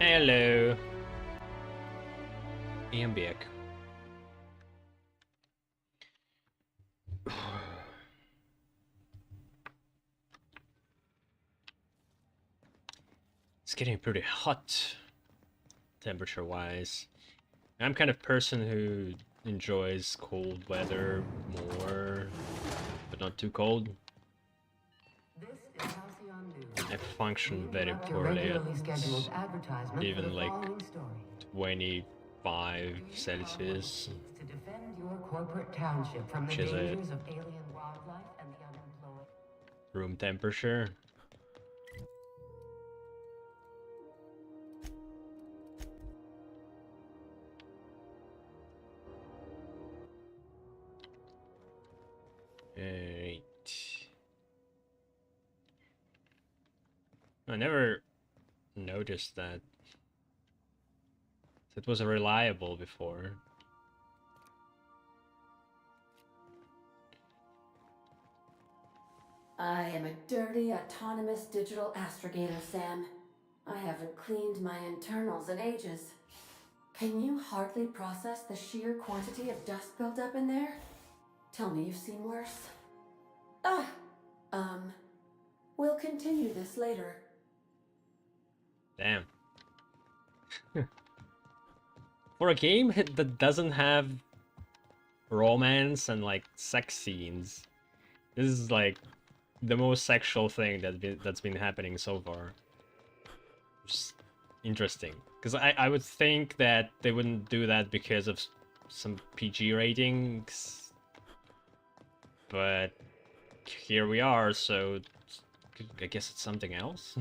Hello. I'm back. It's getting pretty hot, temperature-wise. I'm kind of person who enjoys cold weather more, but not too cold. I function very poorly at even like 25 Celsius, which is a room temperature. Right. I never noticed that it was reliable before. I am a dirty, autonomous digital astrogator, Sam. I haven't cleaned my internals in ages. Can you hardly process the sheer quantity of dust built up in there? Tell me you've seen worse. Ah! We'll continue this later. Damn. For a game that doesn't have romance and like sex scenes, this is like the most sexual thing that's been happening so far. Just interesting, because I would think that they wouldn't do that because of some PG ratings, but here we are, so I guess it's something else.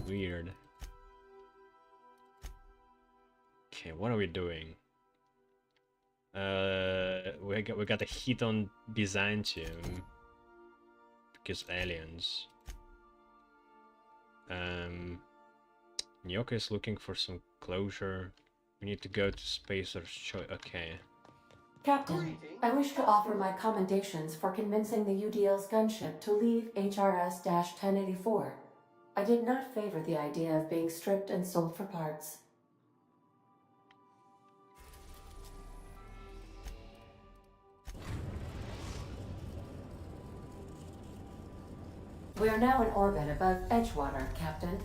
Weird. Okay, what are we doing? We got a hit on Byzantium because aliens. Nyoka is looking for some closure. We need to go to Spacer's Choice. Okay. Captain, I wish to offer my commendations for convincing the UDL's gunship to leave HRS-1084. I did not favor the idea of being stripped and sold for parts. We are now in orbit above Edgewater, Captain.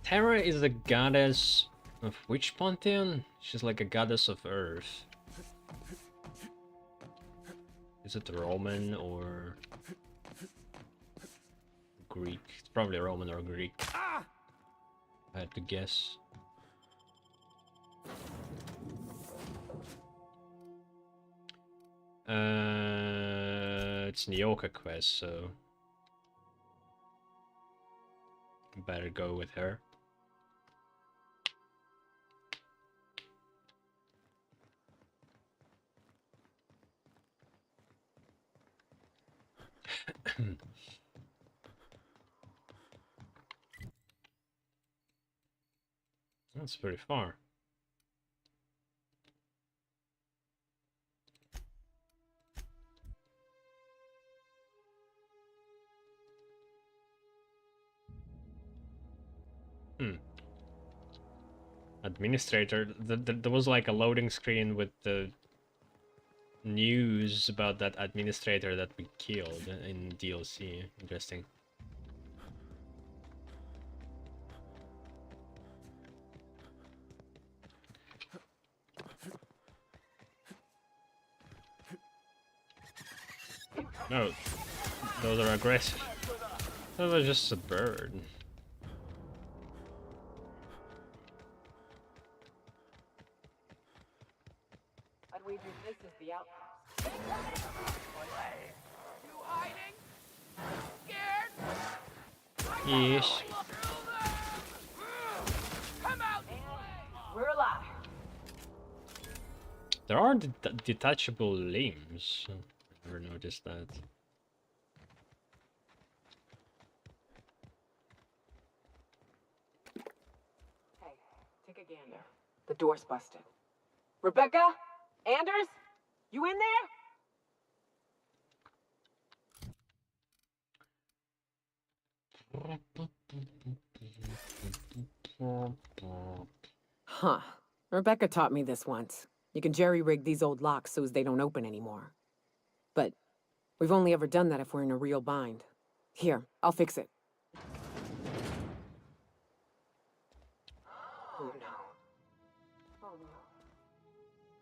Terra is the goddess of which pantheon? She's like a goddess of Earth. Is it Roman or Greek? It's probably Roman or Greek. I had to guess. It's Nyoka quest, so better go with her. That's pretty far. Administrator, there was like a loading screen with the news about that administrator that we killed in DLC. Interesting. No, those are aggressive. Those are just a bird. I'd wager this is the outpost. You hiding? Scared? Yes. Come out! We're alive. There are detachable limbs. I never noticed that. Hey, take a gander. The door's busted. Rebecca? Anders? You in there? Huh. Rebecca taught me this once. You can jerry-rig these old locks so as they don't open anymore. But we've only ever done that if we're in a real bind. Here, I'll fix it. Oh no. Oh no.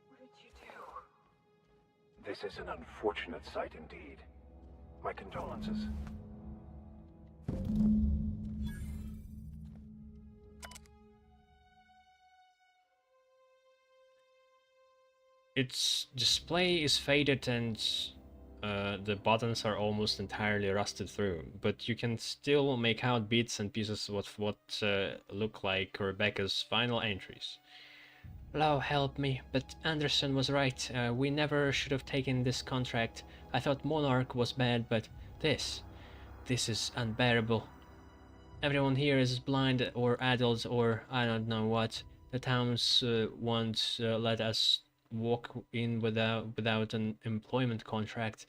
What did you do? This is an unfortunate sight indeed. My condolences. Its display is faded and the buttons are almost entirely rusted through, but you can still make out bits and pieces of what look like Rebecca's final entries. Lau helped me, but Anderson was right. We never should have taken this contract. I thought Monarch was bad, but this is unbearable. Everyone here is blind or adults or I don't know what. The towns won't let us walk in without an employment contract.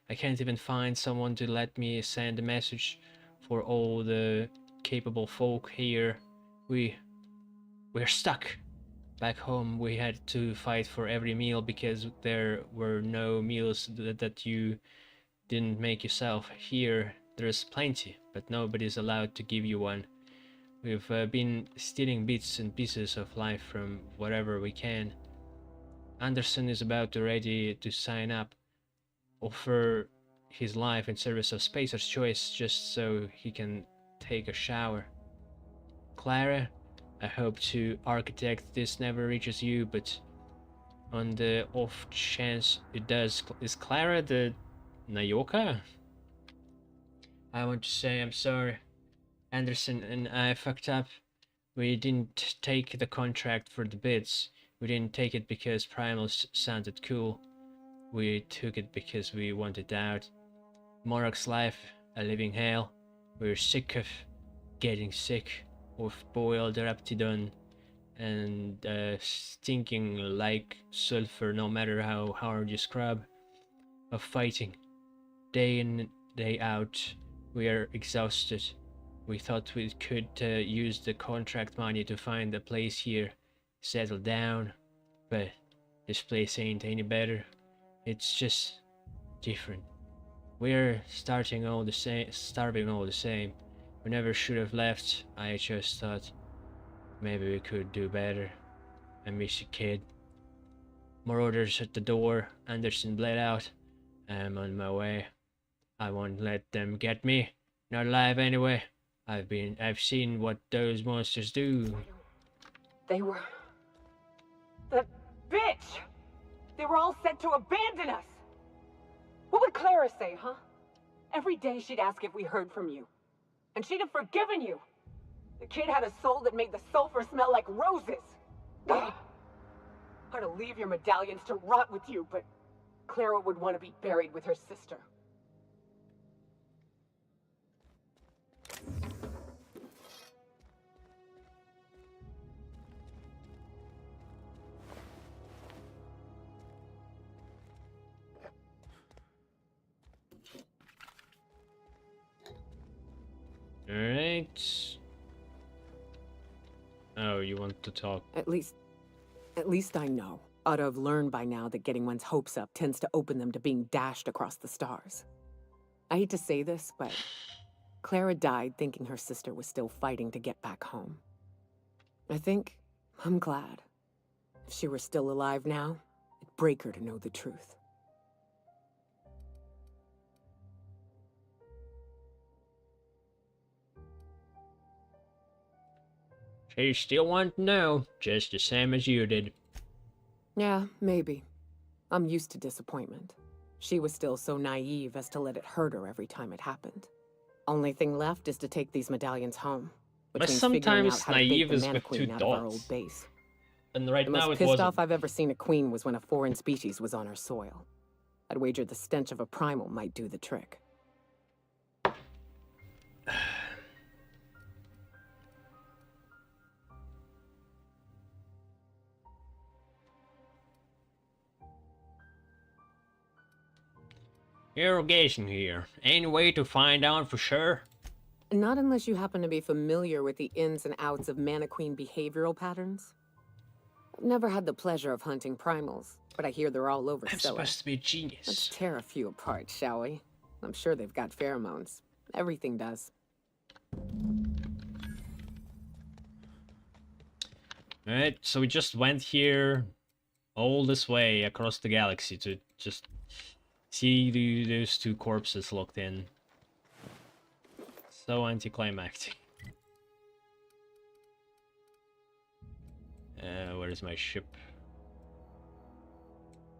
I can't even find someone to let me send a message for all the capable folk here. We're stuck. Back home we had to fight for every meal because there were no meals that you didn't make yourself. Here there's plenty, but nobody's allowed to give you one. We've been stealing bits and pieces of life from wherever we can. Anderson is about to ready to sign up, offer his life in service of Spacer's Choice just so he can take a shower. Clara, I hope to architect this never reaches you, but on the off chance it does, is Clara the Nayoka? I want to say I'm sorry. Anderson and I fucked up. We didn't take the contract for the bids. We didn't take it because Primals sounded cool. We took it because we wanted out. Monarch's life, a living hell. We're sick of getting sick of boiled Raptidon and stinking like sulfur no matter how hard you scrub. Of fighting. Day in, day out. We are exhausted. We thought we could use the contract money to find a place here. Settle down, but this place ain't any better. It's just different. We're starving all the same. We never should have left. I just thought maybe we could do better. I miss you, kid. More orders at the door. Anderson bled out. I'm on my way. I won't let them get me. Not alive anyway. I've seen what those monsters do. They were... That bitch! They were all set to abandon us! What would Clara say, huh? Every day she'd ask if we heard from you. And she'd have forgiven you. The kid had a soul that made the sulfur smell like roses. Ugh. I'd to leave your medallions to rot with you, but Clara would want to be buried with her sister. Alright. Oh, you want to talk? At least I know. Ought to have learned by now that getting one's hopes up tends to open them to being dashed across the stars. I hate to say this, but Clara died thinking her sister was still fighting to get back home. I'm glad. If she were still alive now, it'd break her to know the truth. She still want to know, just the same as you did. Yeah, maybe. I'm used to disappointment. She was still so naive as to let it hurt her every time it happened. Only thing left is to take these medallions home. But Which means figuring out sometimes how to bake naive the is with mannequin two out of our dots. old base. And right The now most it pissed wasn't. off I've ever seen a queen was when a foreign species was on her soil. I'd wager the stench of a primal might do the trick. Irrigation here. Any way to find out for sure? Not unless you happen to be familiar with the ins and outs of Mannequin behavioral patterns. I've never had the pleasure of hunting primals, but I hear they're all over I'm Scylla. supposed to be a Let's genius. tear a few apart, shall we? I'm sure they've got pheromones. Everything does. Alright, so we just went here all this way across the galaxy to just see those two corpses locked in. So anticlimactic. Where is my ship?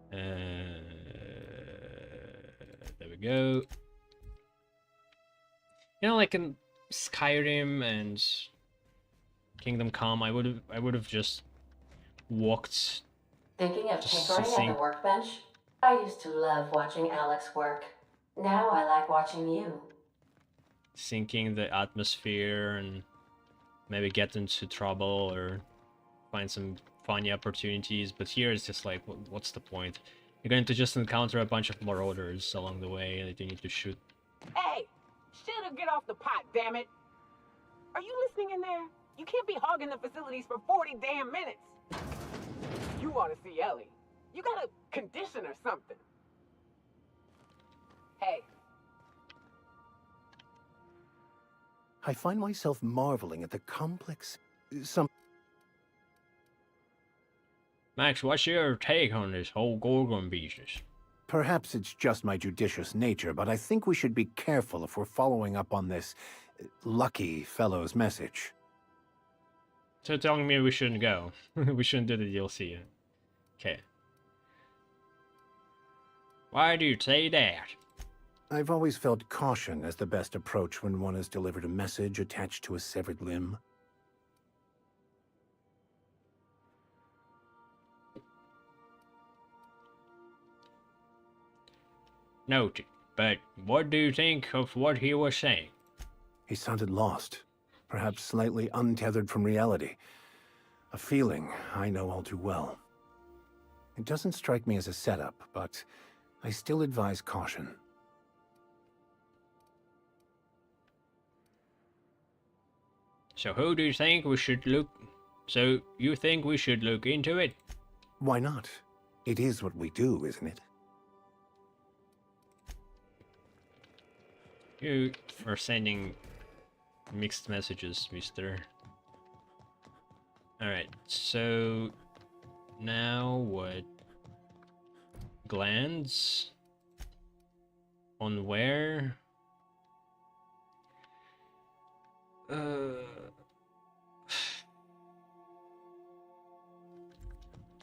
There we go. You know, like in Skyrim and Kingdom Come, I would have just walked. Thinking of Just tinkering at think- the workbench? I used to love watching Alex work. Now I like watching you. Sinking the atmosphere and maybe get into trouble or find some funny opportunities, but here it's just like, what's the point? You're going to just encounter a bunch of marauders along the way that you need to shoot. Hey! Shit'll get off the pot, damn it! Are you listening in there? You can't be hogging the facilities for 40 damn minutes! You ought to see Ellie. You got a condition or something. Hey. I find myself marveling at the complex... Max, what's your take on this whole Gorgon business? Perhaps it's just my judicious nature, but I think we should be careful if we're following up on this lucky fellow's message. So telling me we shouldn't go. We shouldn't do the DLC. Okay. Why do you say that? I've always felt caution as the best approach when one has delivered a message attached to a severed limb. Noted. But what do you think of what he was saying? He sounded lost, perhaps slightly untethered from reality. A feeling I know all too well. It doesn't strike me as a setup, but I still advise caution. So who do you think we should look... So you think we should look into it? Why not? It is what we do, isn't it? You are sending mixed messages, mister. Alright, so... Now what? Glands? On where?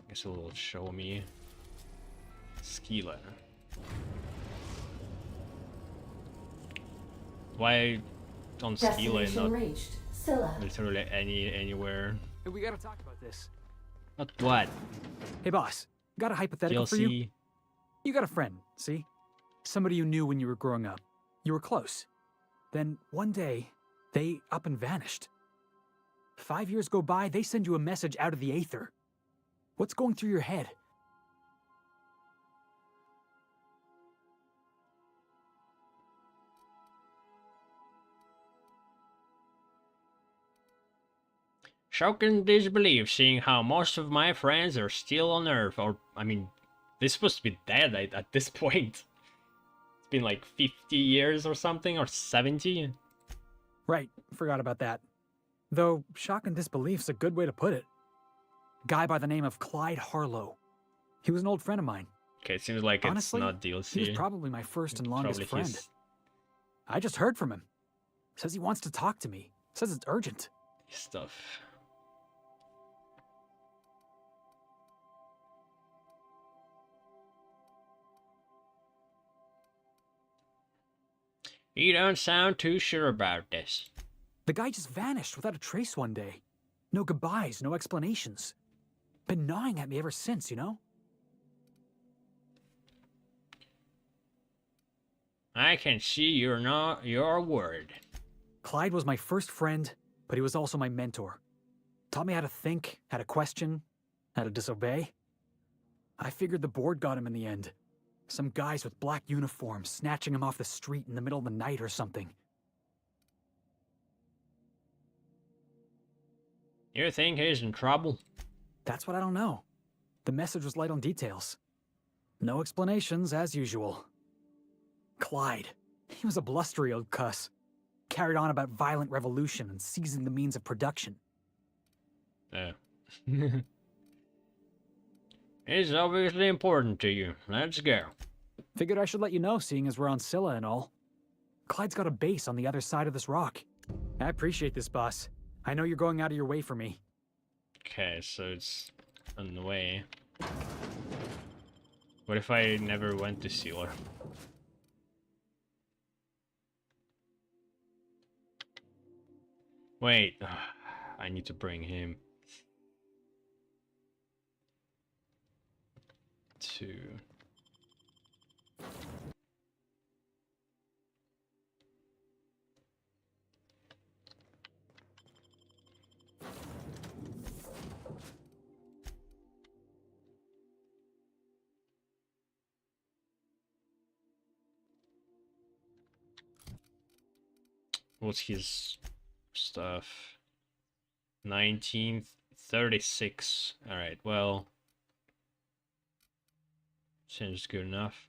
Guess it will show me. Skila. Why on Skila and Destination not reached. Scylla. literally anywhere? Hey, we gotta talk about this. Not what? Hey, boss. Got a hypothetical for you? DLC? You got a friend, see? Somebody you knew when you were growing up. You were close. Then, one day, they up and vanished. 5 years go by, they send you a message out of the aether. What's going through your head? Shocking disbelief seeing how most of my friends are still on Earth, or, I mean, they're supposed to be dead at this point. It's been like 50 years or something, or 70. Right, forgot about that. Though, shock and disbelief's a good way to put it. Guy by the name of Clyde Harlow. He was an old friend of mine. Okay, it seems like Honestly, it's not DLC. he was probably my first and longest Probably friend. his I just heard from him. Says he wants to talk to me. Says it's urgent. stuff. You don't sound too sure about this. The guy just vanished without a trace one day. No goodbyes, no explanations. Been gnawing at me ever since, you know? I can see you're worried. Clyde was my first friend, but he was also my mentor. Taught me how to think, how to question, how to disobey. I figured the board got him in the end. Some guys with black uniforms snatching him off the street in the middle of the night or something. You think he's in trouble? That's what I don't know. The message was light on details. No explanations, as usual. Clyde. He was a blustery old cuss. Carried on about violent revolution and seizing the means of production. Yeah. It's obviously important to you. Let's go. Figured I should let you know, seeing as we're on Scylla and all. Clyde's got a base on the other side of this rock. I appreciate this, boss. I know you're going out of your way for me. Okay, so it's on the way. What if I never went to Sealer? Wait, I need to bring him to... What's his stuff? 1936. Alright, well... Seems good enough.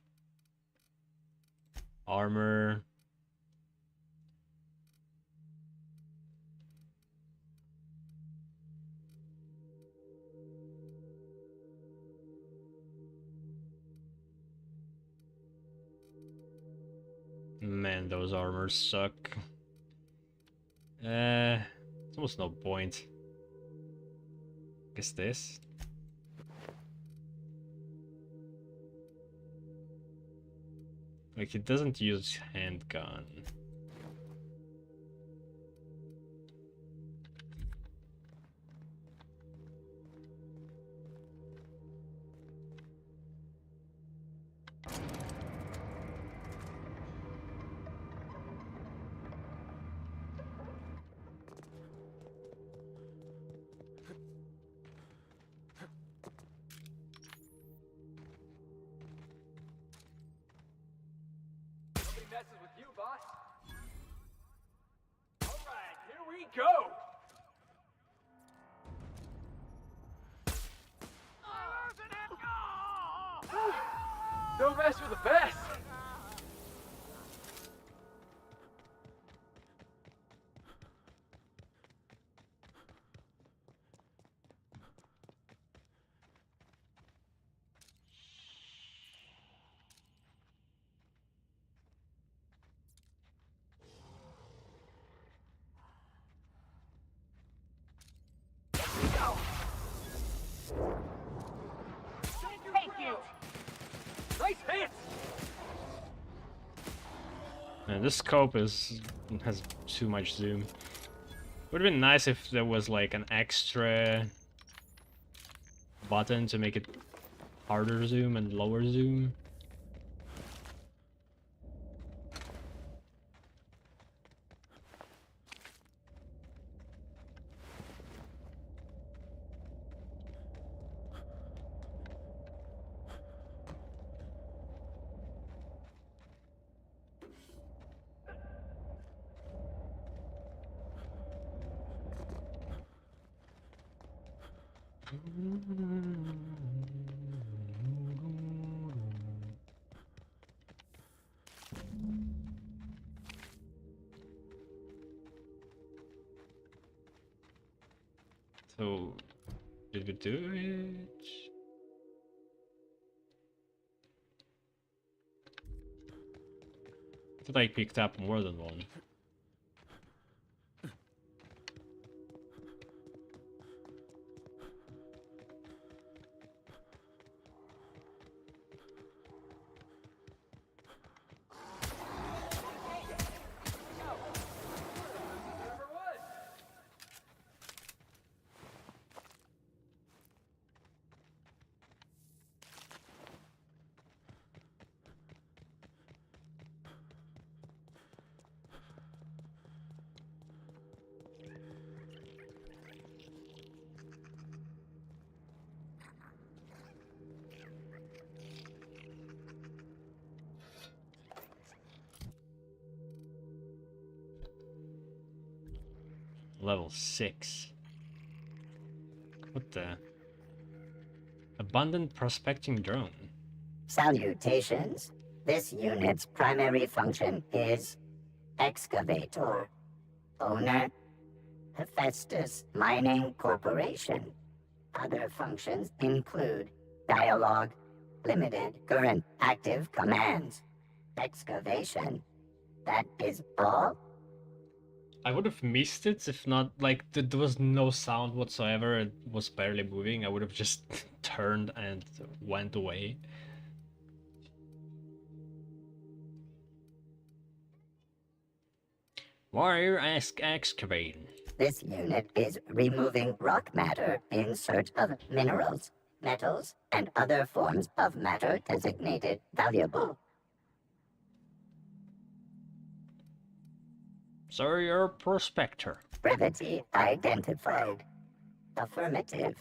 Armor... Man, those armors suck. It's almost no point. Guess this. Like, it doesn't use handgun. Nobody messes with you, boss. All right, here we go. Don't mess with the best. Thank you. Nice hit. Man, this scope has too much zoom. Would have been nice if there was like an extra button to make it harder zoom and lower zoom. So, did we do it? I thought I picked up more than one. Number one. Level 6. Abundant prospecting drone. Salutations. This unit's primary function is excavator. Owner, Hephaestus Mining Corporation. Other functions include dialogue, limited current active commands, excavation. That is all? I would have missed it if not, like, there was no sound whatsoever, it was barely moving. I would have just turned and went away. Why are you excavating? This unit is removing rock matter in search of minerals, metals, and other forms of matter designated valuable. So you're a prospector. Brevity identified. Affirmative.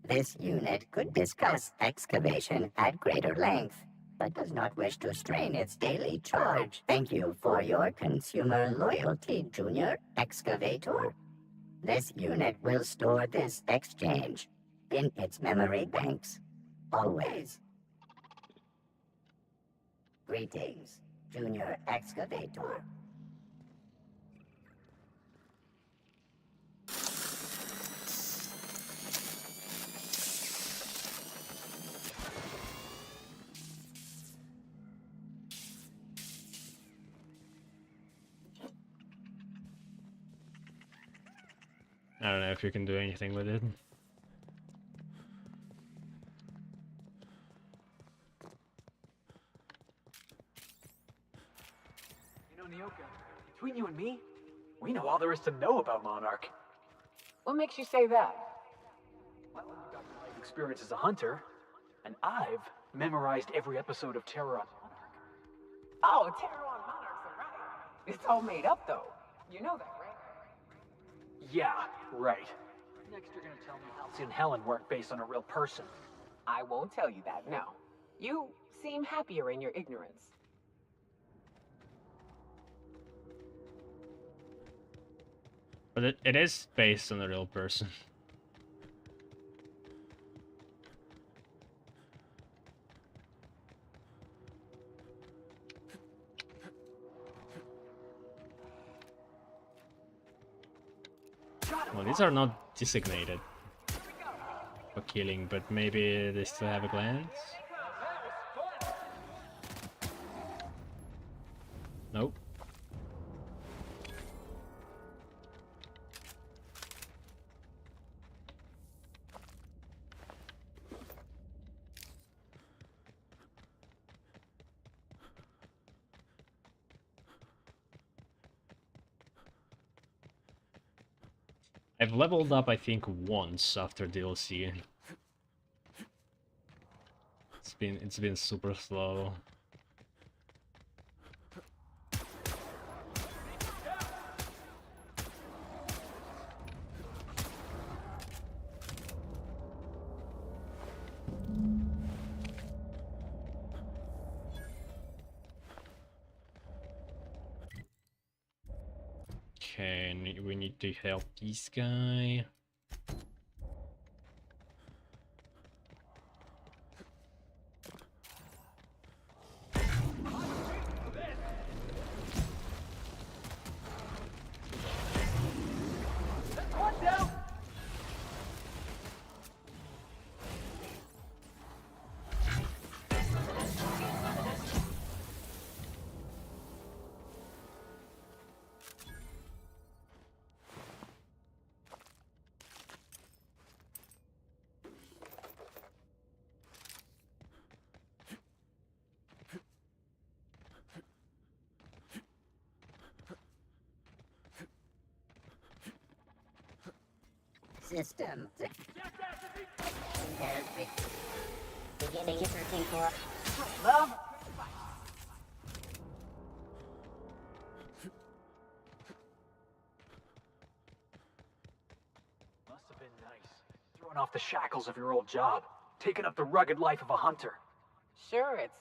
This unit could discuss excavation at greater length, but does not wish to strain its daily charge. Thank you for your consumer loyalty, Junior Excavator. This unit will store this exchange in its memory banks. Always. Greetings, Junior Excavator. I don't know if you can do anything with it. You know, Nyoka, between you and me, we know all there is to know about Monarch. What makes you say that? Well, you've got your life experience as a hunter, and I've memorized every episode of Terror on Monarch. Oh, Terror on Monarchs are right. It's all made up, though. You know that, right? Yeah, right. Next you're gonna tell me Halsey and Helen weren't based on a real person. I won't tell you that, no. You seem happier in your ignorance. But it is based on a real person. Well, these are not designated for killing, but maybe they still have a glance? Nope. I've leveled up, I think, once after DLC. It's been super slow. Okay, we need to help this guy. System. Beginning searching for Love? Must have been nice. Throwing off the shackles of your old job. Taking up the rugged life of a hunter. Sure, it's...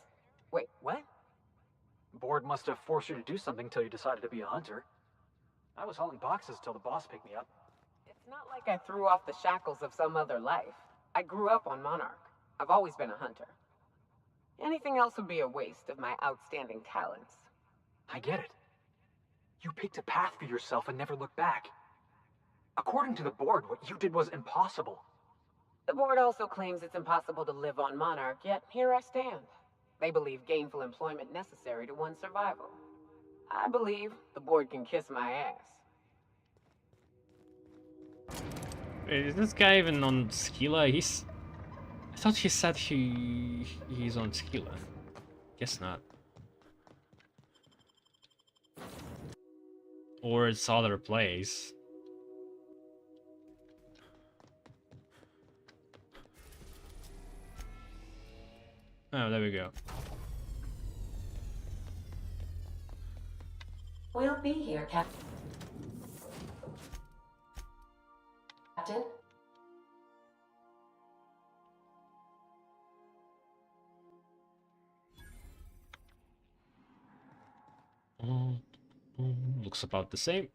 Wait, what? Board must have forced you to do something till you decided to be a hunter. I was hauling boxes till the boss picked me up. It's It's not like I threw off the shackles of some other life. I grew up on Monarch. I've always been a hunter. Anything else would be a waste of my outstanding talents. I get it. You picked a path for yourself and never looked back. According to the board, what you did was impossible. The board also claims it's impossible to live on Monarch, yet here I stand. They believe gainful employment necessary to one's survival. I believe the board can kiss my ass. Is this guy even on Skila? I thought he said he's on Skila. Guess not. Or it's other place. Oh, there we go. We'll be here, Captain. Looks about the same.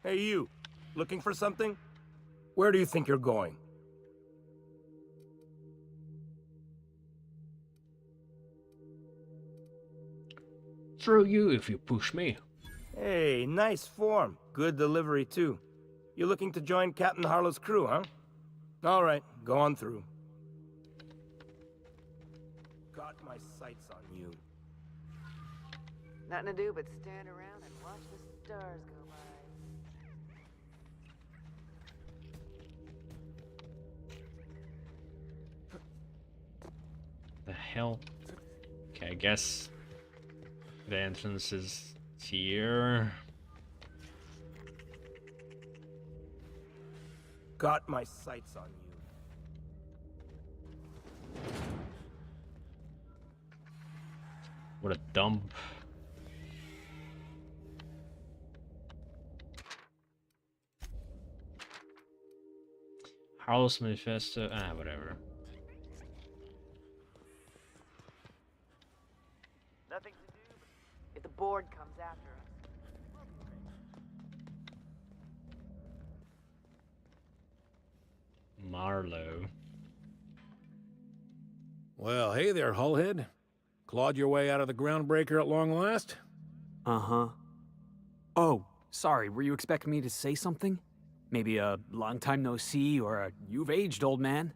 Hey, you. Looking for something? Where do you think you're going? Through you if you push me. Hey, nice form. Good delivery, too. You looking to join Captain Harlow's crew, huh? All right, go on through. Got my sights on you. Nothing to do but stand around and watch the stars go by. The hell? Okay, I guess the entrance is here. Got my sights on you. What a dump. Harlow's Manifesto, whatever. Nothing to do but if the board comes after us. Marlowe. Well, hey there, Hullhead. Clawed your way out of the groundbreaker at long last? Uh-huh. Oh, sorry, were you expecting me to say something? Maybe a long time no see, or a you've aged, old man?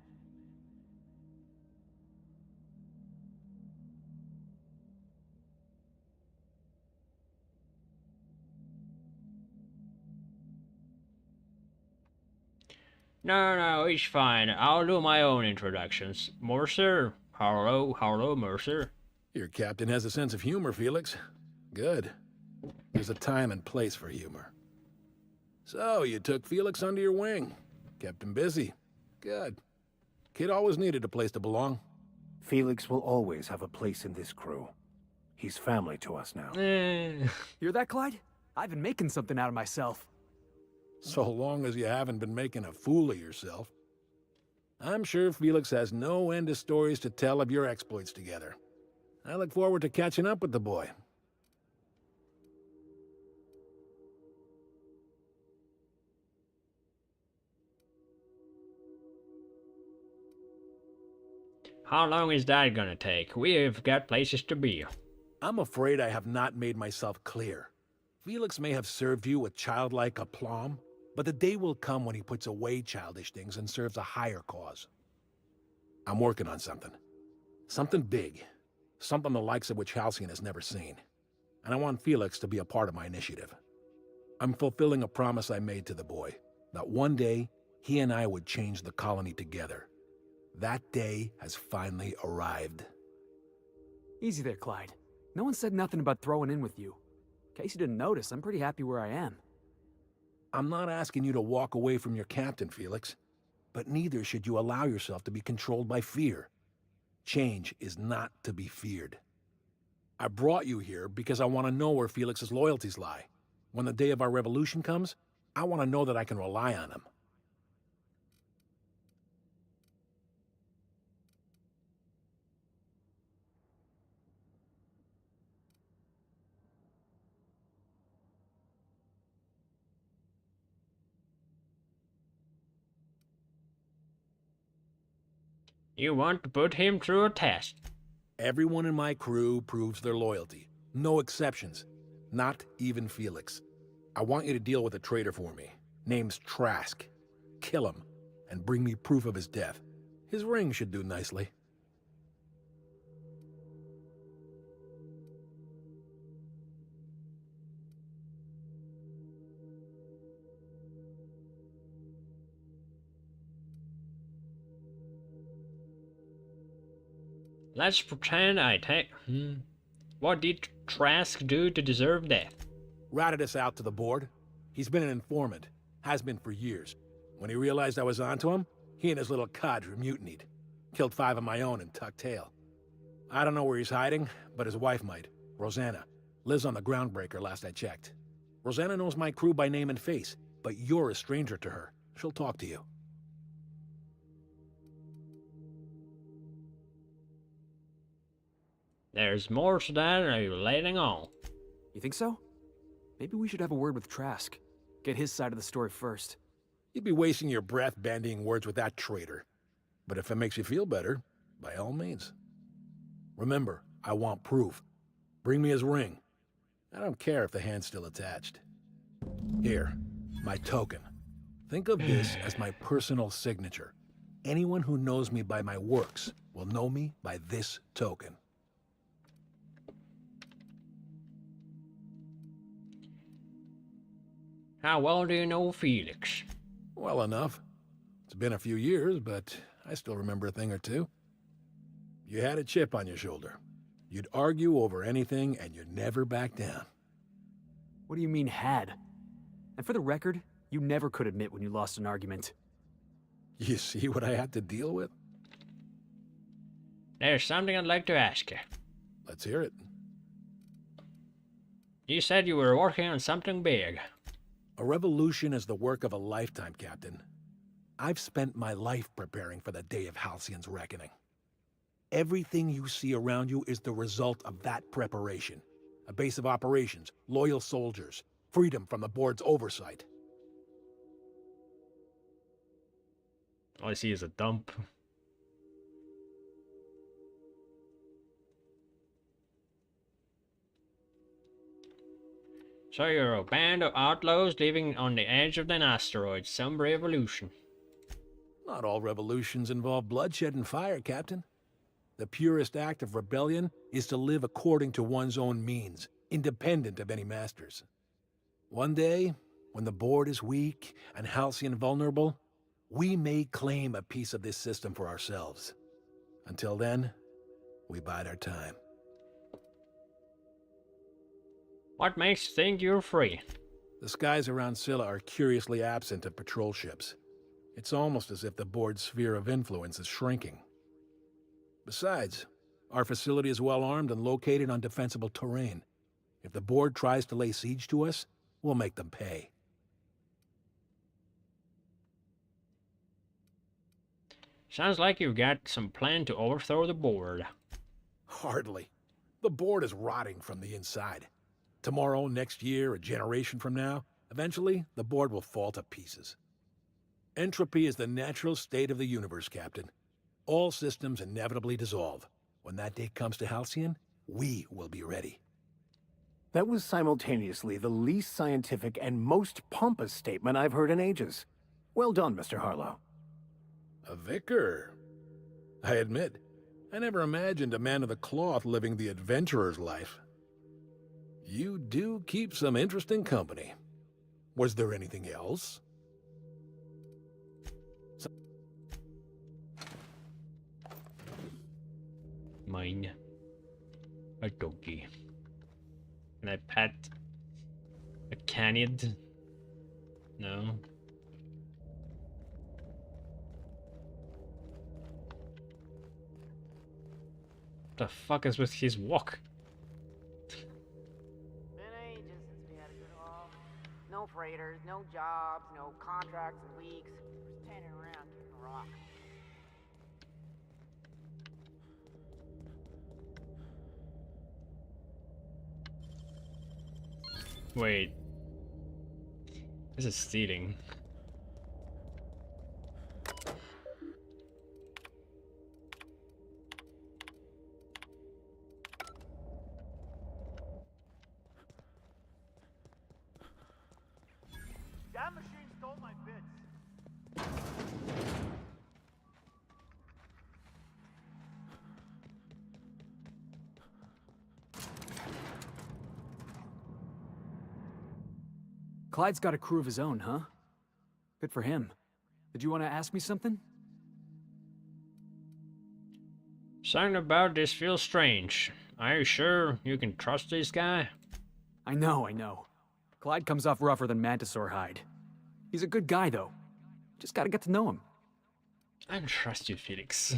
No, it's fine. I'll do my own introductions. Mercer, Harlow, Mercer. Your captain has a sense of humor, Felix. Good. There's a time and place for humor. So, you took Felix under your wing. Kept him busy. Good. Kid always needed a place to belong. Felix will always have a place in this crew. He's family to us now. Hear that, Clyde? I've been making something out of myself. So long as you haven't been making a fool of yourself. I'm sure Felix has no end of stories to tell of your exploits together. I look forward to catching up with the boy. How long is that gonna take? We've got places to be. I'm afraid I have not made myself clear. Felix may have served you with childlike aplomb, but the day will come when he puts away childish things and serves a higher cause. I'm working on something. Something big. Something the likes of which Halcyon has never seen. And I want Felix to be a part of my initiative. I'm fulfilling a promise I made to the boy, that one day he and I would change the colony together. That day has finally arrived. Easy there, Clyde. No one said nothing about throwing in with you. In case you didn't notice, I'm pretty happy where I am. I'm not asking you to walk away from your captain, Felix. But neither should you allow yourself to be controlled by fear. Change is not to be feared. I brought you here because I want to know where Felix's loyalties lie. When the day of our revolution comes, I want to know that I can rely on him. You want to put him through a test. Everyone in my crew proves their loyalty. No exceptions. Not even Felix. I want you to deal with a traitor for me. Name's Trask. Kill him, and bring me proof of his death. His ring should do nicely. Let's pretend I take... What did Trask do to deserve death? Routed us out to the board. He's been an informant. Has been for years. When he realized I was onto him, he and his little cadre mutinied. Killed 5 of my own and tucked tail. I don't know where he's hiding, but his wife might. Rosanna. Lives on the Groundbreaker last I checked. Rosanna knows my crew by name and face, but you're a stranger to her. She'll talk to you. There's more to that, or are you letting on? You think so? Maybe we should have a word with Trask. Get his side of the story first. You'd be wasting your breath bandying words with that traitor. But if it makes you feel better, by all means. Remember, I want proof. Bring me his ring. I don't care if the hand's still attached. Here, my token. Think of this as my personal signature. Anyone who knows me by my works will know me by this token. How well do you know Felix? Well enough. It's been a few years, but I still remember a thing or two. You had a chip on your shoulder. You'd argue over anything, and you'd never back down. What do you mean, had? And for the record, you never could admit when you lost an argument. You see what I had to deal with? There's something I'd like to ask you. Let's hear it. You said you were working on something big. A revolution is the work of a lifetime, Captain. I've spent my life preparing for the day of Halcyon's reckoning. Everything you see around you is the result of that preparation. A base of operations, loyal soldiers, freedom from the board's oversight. All I see is a dump. So you're a band of outlaws living on the edge of an asteroid. Some revolution. Not all revolutions involve bloodshed and fire, Captain. The purest act of rebellion is to live according to one's own means, independent of any masters. One day, when the board is weak and Halcyon vulnerable, we may claim a piece of this system for ourselves. Until then, we bide our time. What makes you think you're free? The skies around Scylla are curiously absent of patrol ships. It's almost as if the board's sphere of influence is shrinking. Besides, our facility is well armed and located on defensible terrain. If the board tries to lay siege to us, we'll make them pay. Sounds like you've got some plan to overthrow the board. Hardly. The board is rotting from the inside. Tomorrow, next year, a generation from now, eventually, the board will fall to pieces. Entropy is the natural state of the universe, Captain. All systems inevitably dissolve. When that day comes to Halcyon, we will be ready. That was simultaneously the least scientific and most pompous statement I've heard in ages. Well done, Mr. Harlow. A vicar. I admit, I never imagined a man of the cloth living the adventurer's life. You do keep some interesting company. Was there anything else? Mine. A doggy. Can I pet a canid? No. What the fuck is with his walk? Been ages since we had a good haul. No freighters, no jobs, no contracts in weeks. Just standing around getting a rock. Wait. This is stealing. Clyde's got a crew of his own, huh? Good for him. Did you want to ask me something? Something about this feels strange. Are you sure you can trust this guy? I know. Clyde comes off rougher than Mantisaur hide. He's a good guy, though. Just gotta get to know him. I don't trust you, Felix.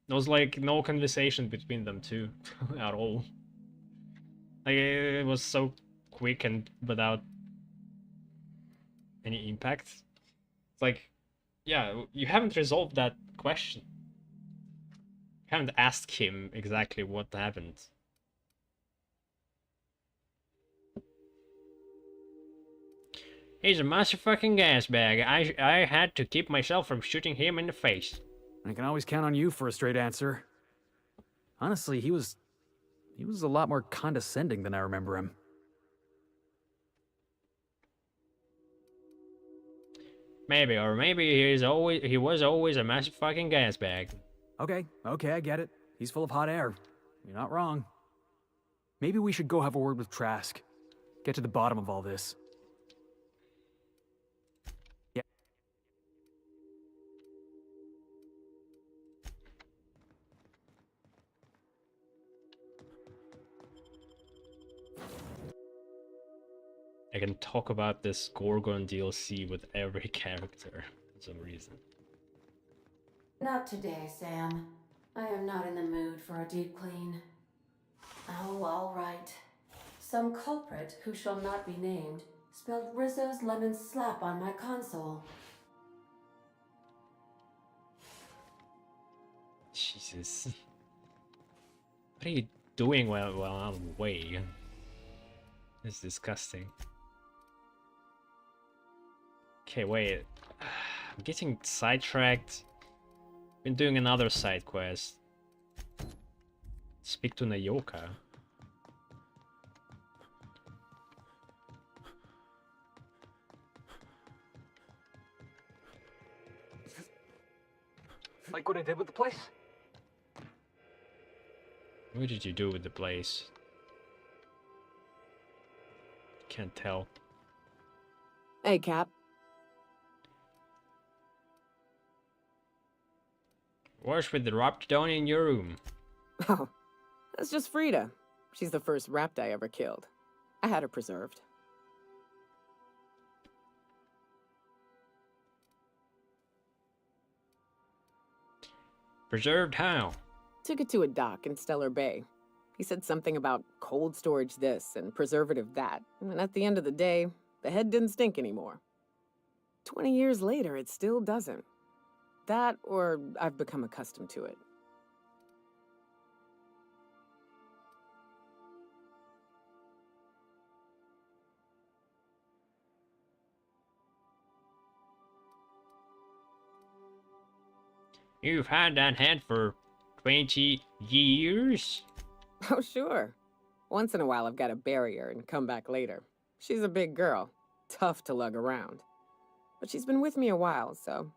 There was like no conversation between them two at all. Like it was so quick and without any impact. It's like, yeah, you haven't resolved that question. You haven't asked him exactly what happened. He's a motherfucking gas bag. I had to keep myself from shooting him in the face. I can always count on you for a straight answer. Honestly, he was a lot more condescending than I remember him. Maybe, or maybe he was always a massive fucking gas bag. Okay, I get it. He's full of hot air. You're not wrong. Maybe we should go have a word with Trask. Get to the bottom of all this. Yeah. I can talk about this Gorgon DLC with every character for some reason. Not today, Sam. I am not in the mood for a deep clean. Oh, all right. Some culprit who shall not be named spilled Rizzo's lemon slap on my console. Jesus. What are you doing while I'm away? It's disgusting. Okay, wait. I'm getting sidetracked. Been doing another side quest. Speak to Nayoka. Like what I did with the place? What did you do with the place? Can't tell. Hey, Cap. What's with the Raptidon in your room? Oh, that's just Frida. She's the first rapt I ever killed. I had her preserved. Preserved how? Took it to a dock in Stellar Bay. He said something about cold storage this and preservative that, and at the end of the day, the head didn't stink anymore. 20 years later, it still doesn't. That, or I've become accustomed to it. You've had that head for 20 years? Oh, sure. Once in a while, I've got to bury her and come back later. She's a big girl, tough to lug around. But she's been with me a while, so...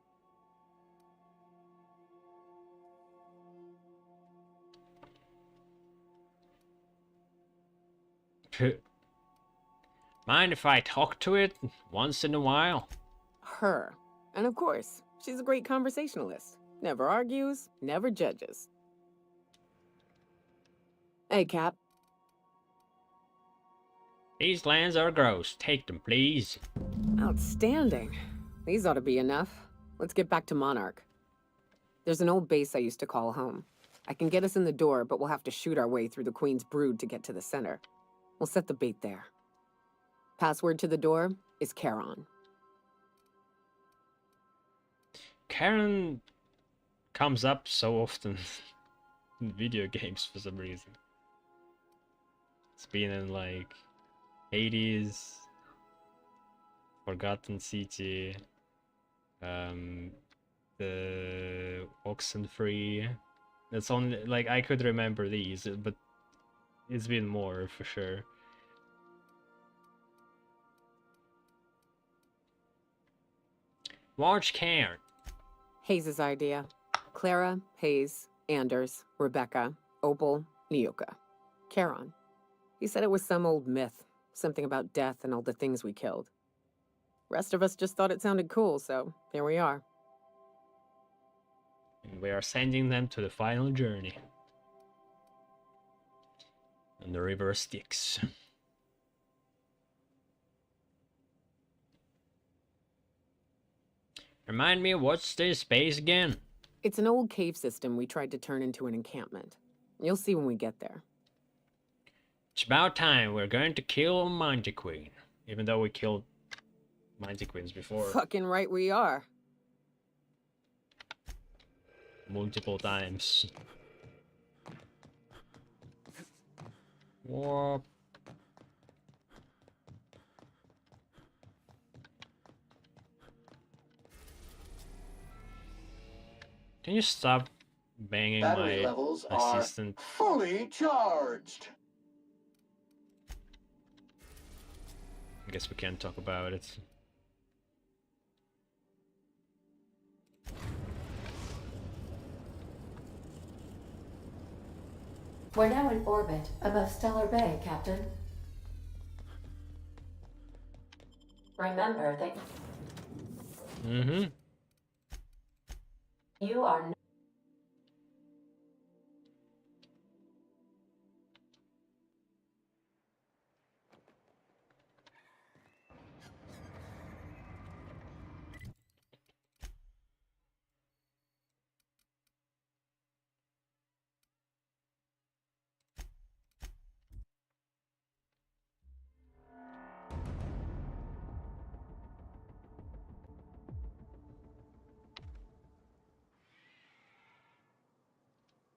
Mind if I talk to it once in a while? Her. And of course, she's a great conversationalist. Never argues, never judges. Hey, Cap. These lands are gross. Take them, please. Outstanding. These ought to be enough. Let's get back to Monarch. There's an old base I used to call home. I can get us in the door, but we'll have to shoot our way through the Queen's brood to get to the center. We'll set the bait there. Password to the door is Charon. Charon comes up so often in video games for some reason. It's been in like Hades, Forgotten City, the Oxenfree. That's only like I could remember these, but it's been more for sure. Watch Cairn. Hayes' idea. Clara, Hayes, Anders, Rebecca, Opal, Nyoka. Charon. He said it was some old myth, something about death and all the things we killed. Rest of us just thought it sounded cool, so here we are. And we are sending them to the final journey. And the river Styx. Remind me, what's this base again? It's an old cave system we tried to turn into an encampment. You'll see when we get there. It's about time. We're going to kill Mighty Queen. Even though we killed Mighty Queens before. Fucking right we are. Multiple times. What? Can you stop banging Battery my levels assistant? are fully charged. I guess we can't talk about it. We're now in orbit above Stellar Bay, Captain. Remember that you are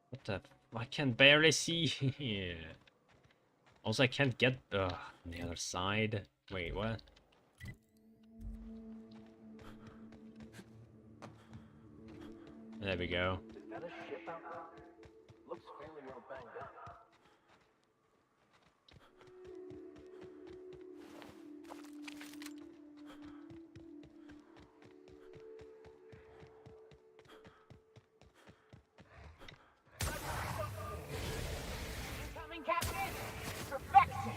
What the? I can barely see. Yeah. Also, I can't get on the other side. Wait, what? There we go. Is that a ship out there? Looks fairly well banged up. Incoming, Captain! Perfection!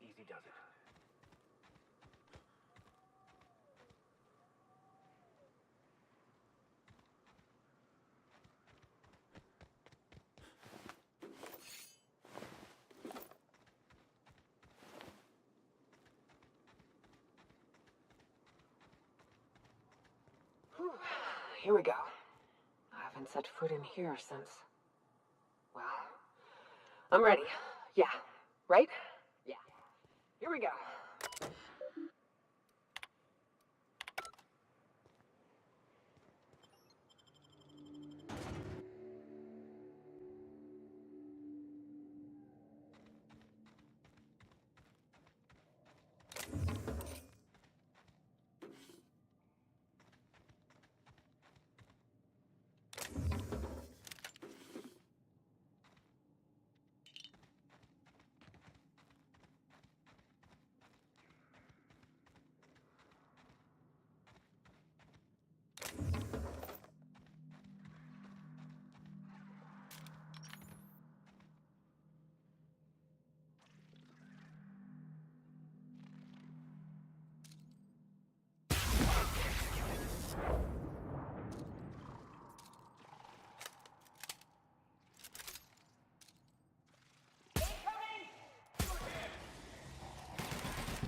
Easy does it. Whew. Here we go. I haven't set foot in here since... Well... I'm ready. Yeah. Right? Yeah. Here we go.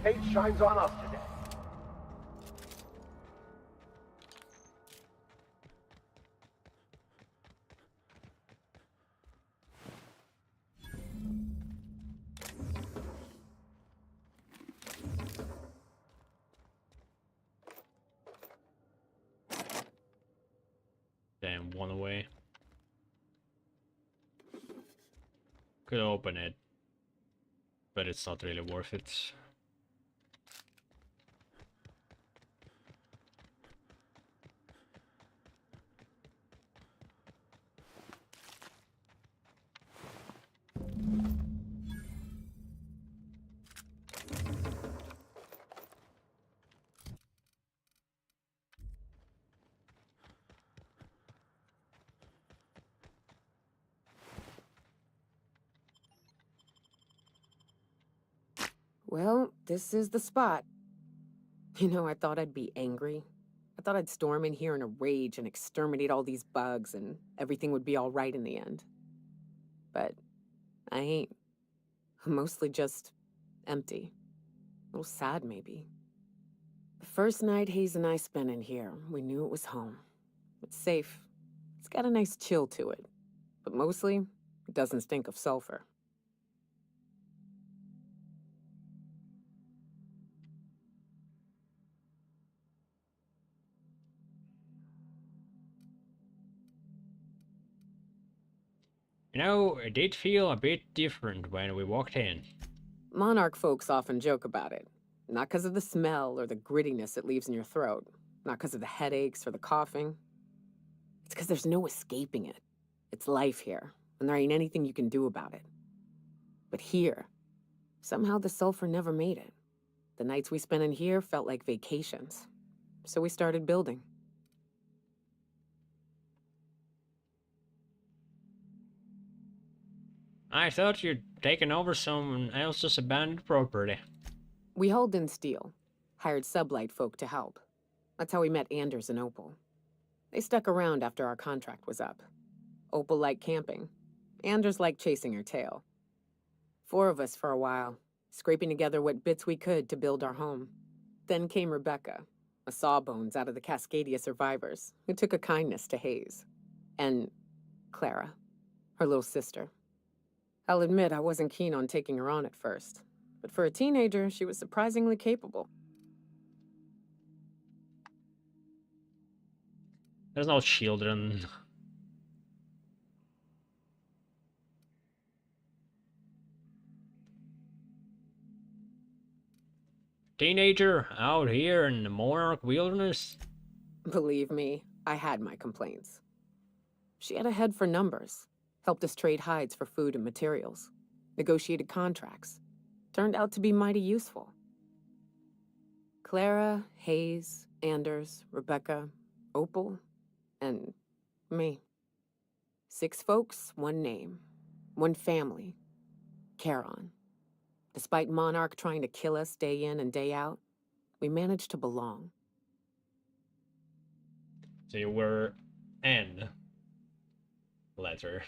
Fate shines on us today. Damn, one away. Could open it, but it's not really worth it. Well, this is the spot. You know, I thought I'd be angry. I thought I'd storm in here in a rage and exterminate all these bugs and everything would be all right in the end. But I ain't. I'm mostly just empty. A little sad, maybe. The first night Hayes and I spent in here, we knew it was home. It's safe. It's got a nice chill to it. But mostly, it doesn't stink of sulfur. You know, it did feel a bit different when we walked in. Monarch folks often joke about it. Not because of the smell or the grittiness it leaves in your throat. Not because of the headaches or the coughing. It's because there's no escaping it. It's life here, and there ain't anything you can do about it. But here, somehow the sulfur never made it. The nights we spent in here felt like vacations. So we started building. I thought you'd taken over someone else's abandoned property. We hauled in steel, hired sublight folk to help. That's how we met Anders and Opal. They stuck around after our contract was up. Opal liked camping. Anders liked chasing her tail. 4 of us for a while, scraping together what bits we could to build our home. Then came Rebecca, a sawbones out of the Cascadia survivors, who took a kindness to Hayes. And Clara, her little sister. I'll admit I wasn't keen on taking her on at first, but for a teenager, she was surprisingly capable. There's no children. Teenager out here in the Monarch wilderness? Believe me, I had my complaints. She had a head for numbers, helped us trade hides for food and materials, negotiated contracts. Turned out to be mighty useful. Clara, Hayes, Anders, Rebecca, Opal, and me. 6 folks, 1 name, 1 family. Charon. Despite Monarch trying to kill us day in and day out, we managed to belong. So you were N letter.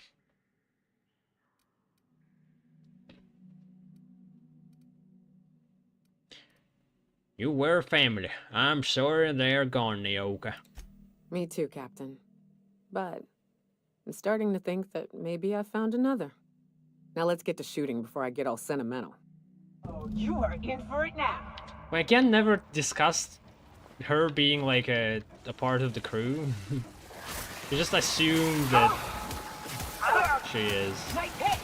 You were family. I'm sorry they're gone, Nyoka. Me too, Captain. But I'm starting to think that maybe I found another. Now let's get to shooting before I get all sentimental. Oh, you are in for it now. We again never discussed her being like a part of the crew. We just assumed that she is. Nice hit.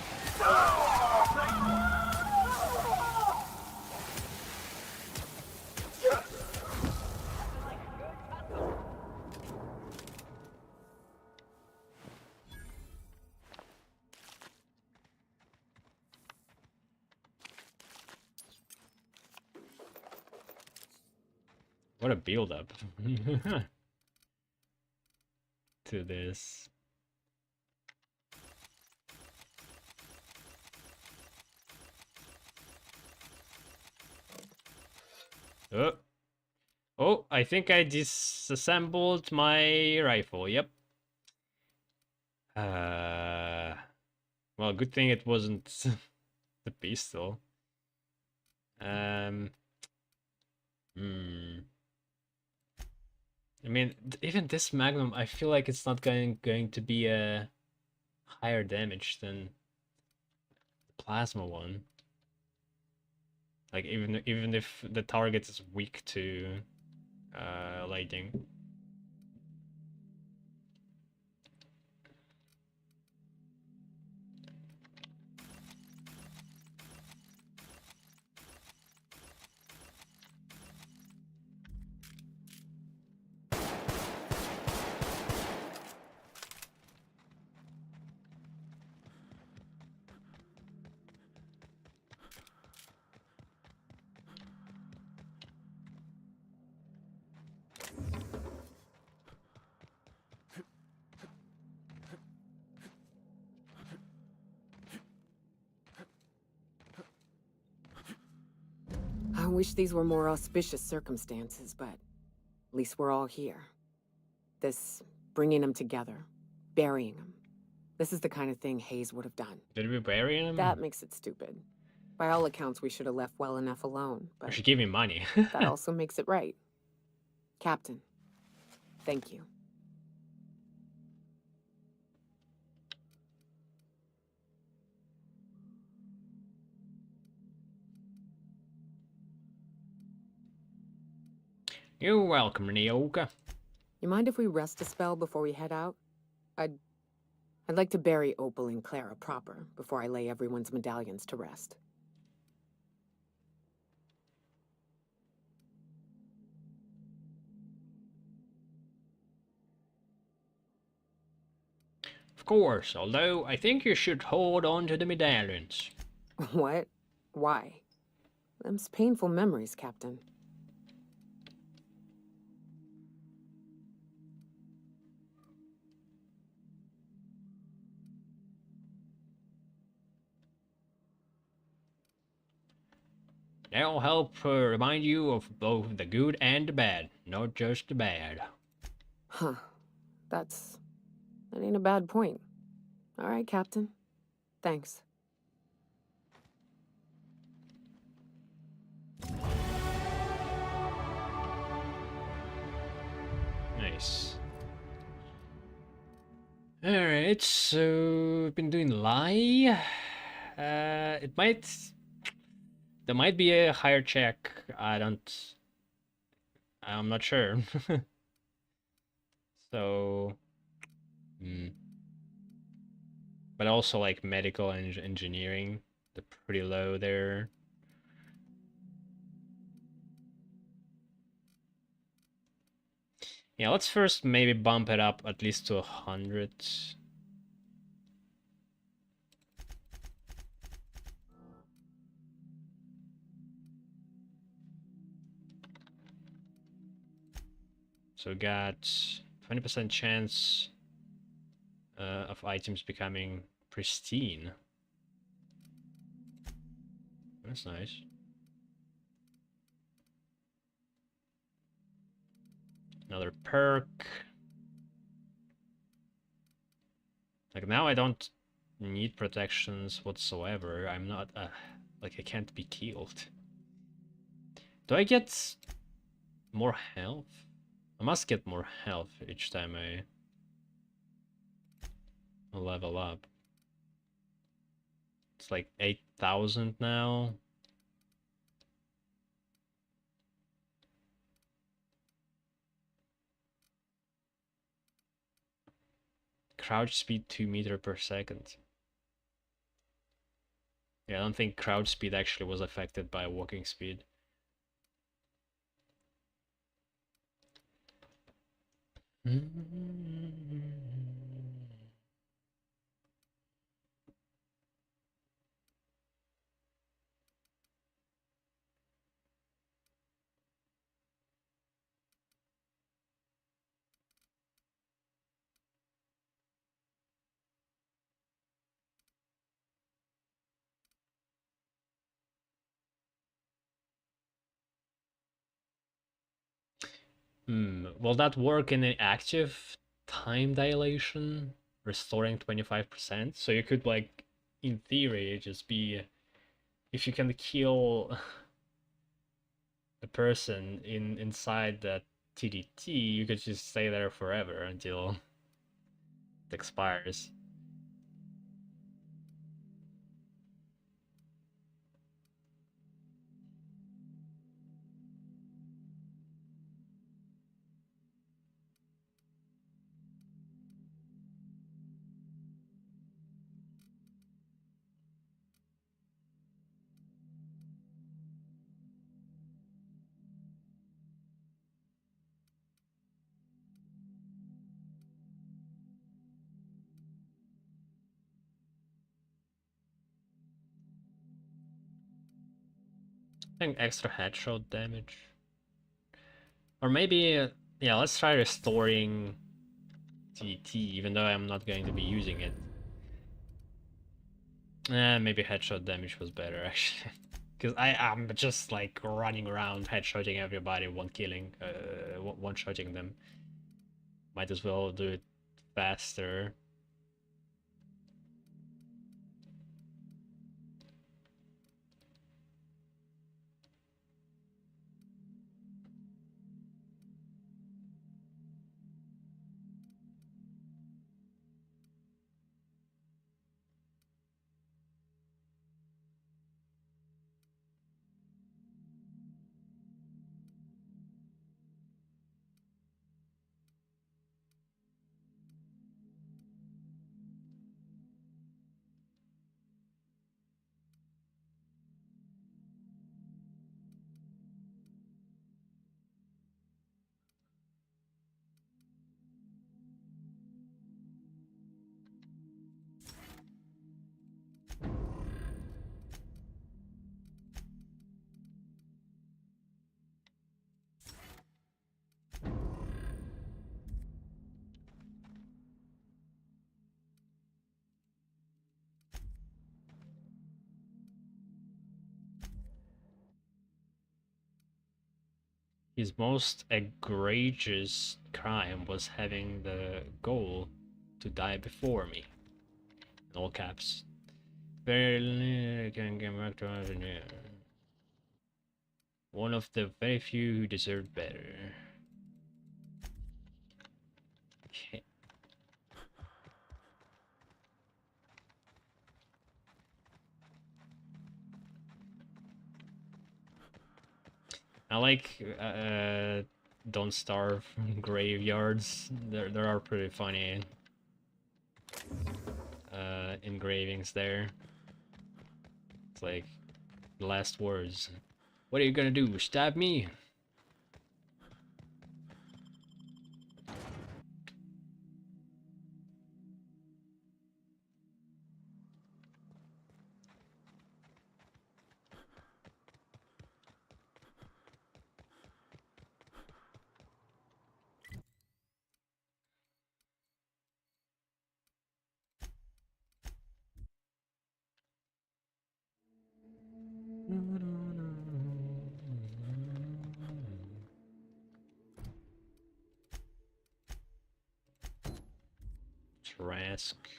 What a build up to this. Oh. Oh, I think I disassembled my rifle. Yep. Well, good thing it wasn't the pistol. I mean, even this Magnum, I feel like it's not going to be a higher damage than the plasma one. Like even if the target is weak to lighting. wish these were more auspicious circumstances, but at least we're all here. This bringing them together, burying them. This is the kind of thing Hayes would have done. Did we bury him? That makes it stupid. By all accounts, we should have left well enough alone, but She gave me money. that also makes it right. Captain, thank you. You're welcome, Nyoka. You mind if we rest a spell before we head out? I'd like to bury Opal and Clara proper before I lay everyone's medallions to rest. Of course, although I think you should hold on to the medallions. What? Why? Them's painful memories, Captain. They'll help remind you of both the good and the bad, not just the bad. Huh. That ain't a bad point. All right, Captain. Thanks. Nice. Alright, so we've been doing lie. It might... There might be a higher check. I'm not sure. So... But also like medical and engineering, they're pretty low there. Yeah, let's first maybe bump it up at least to 100. So we got 20% chance of items becoming pristine. That's nice. Another perk. Like now I don't need protections whatsoever. I'm not like I can't be killed. Do I get more health? I must get more health each time I level up. It's like 8,000 now. Crouch speed 2 meters per second. Yeah, I don't think crouch speed actually was affected by walking speed. Will that work in an active time dilation? Restoring 25%? So you could, like, in theory, just be... If you can kill a person inside that TDT, you could just stay there forever until it expires. I think extra headshot damage. Or maybe, yeah, let's try restoring TT, even though I'm not going to be using it. Maybe headshot damage was better, actually. Because I'm just like running around headshotting everybody, one-shotting them. Might as well do it faster. His most egregious crime was having the goal to die before me. In all caps. Barely can get back to engineer. One of the very few who deserve better. Okay. I like Don't Starve graveyards. There are pretty funny engravings there. It's like the last words. What are you gonna do? Stab me? Trask.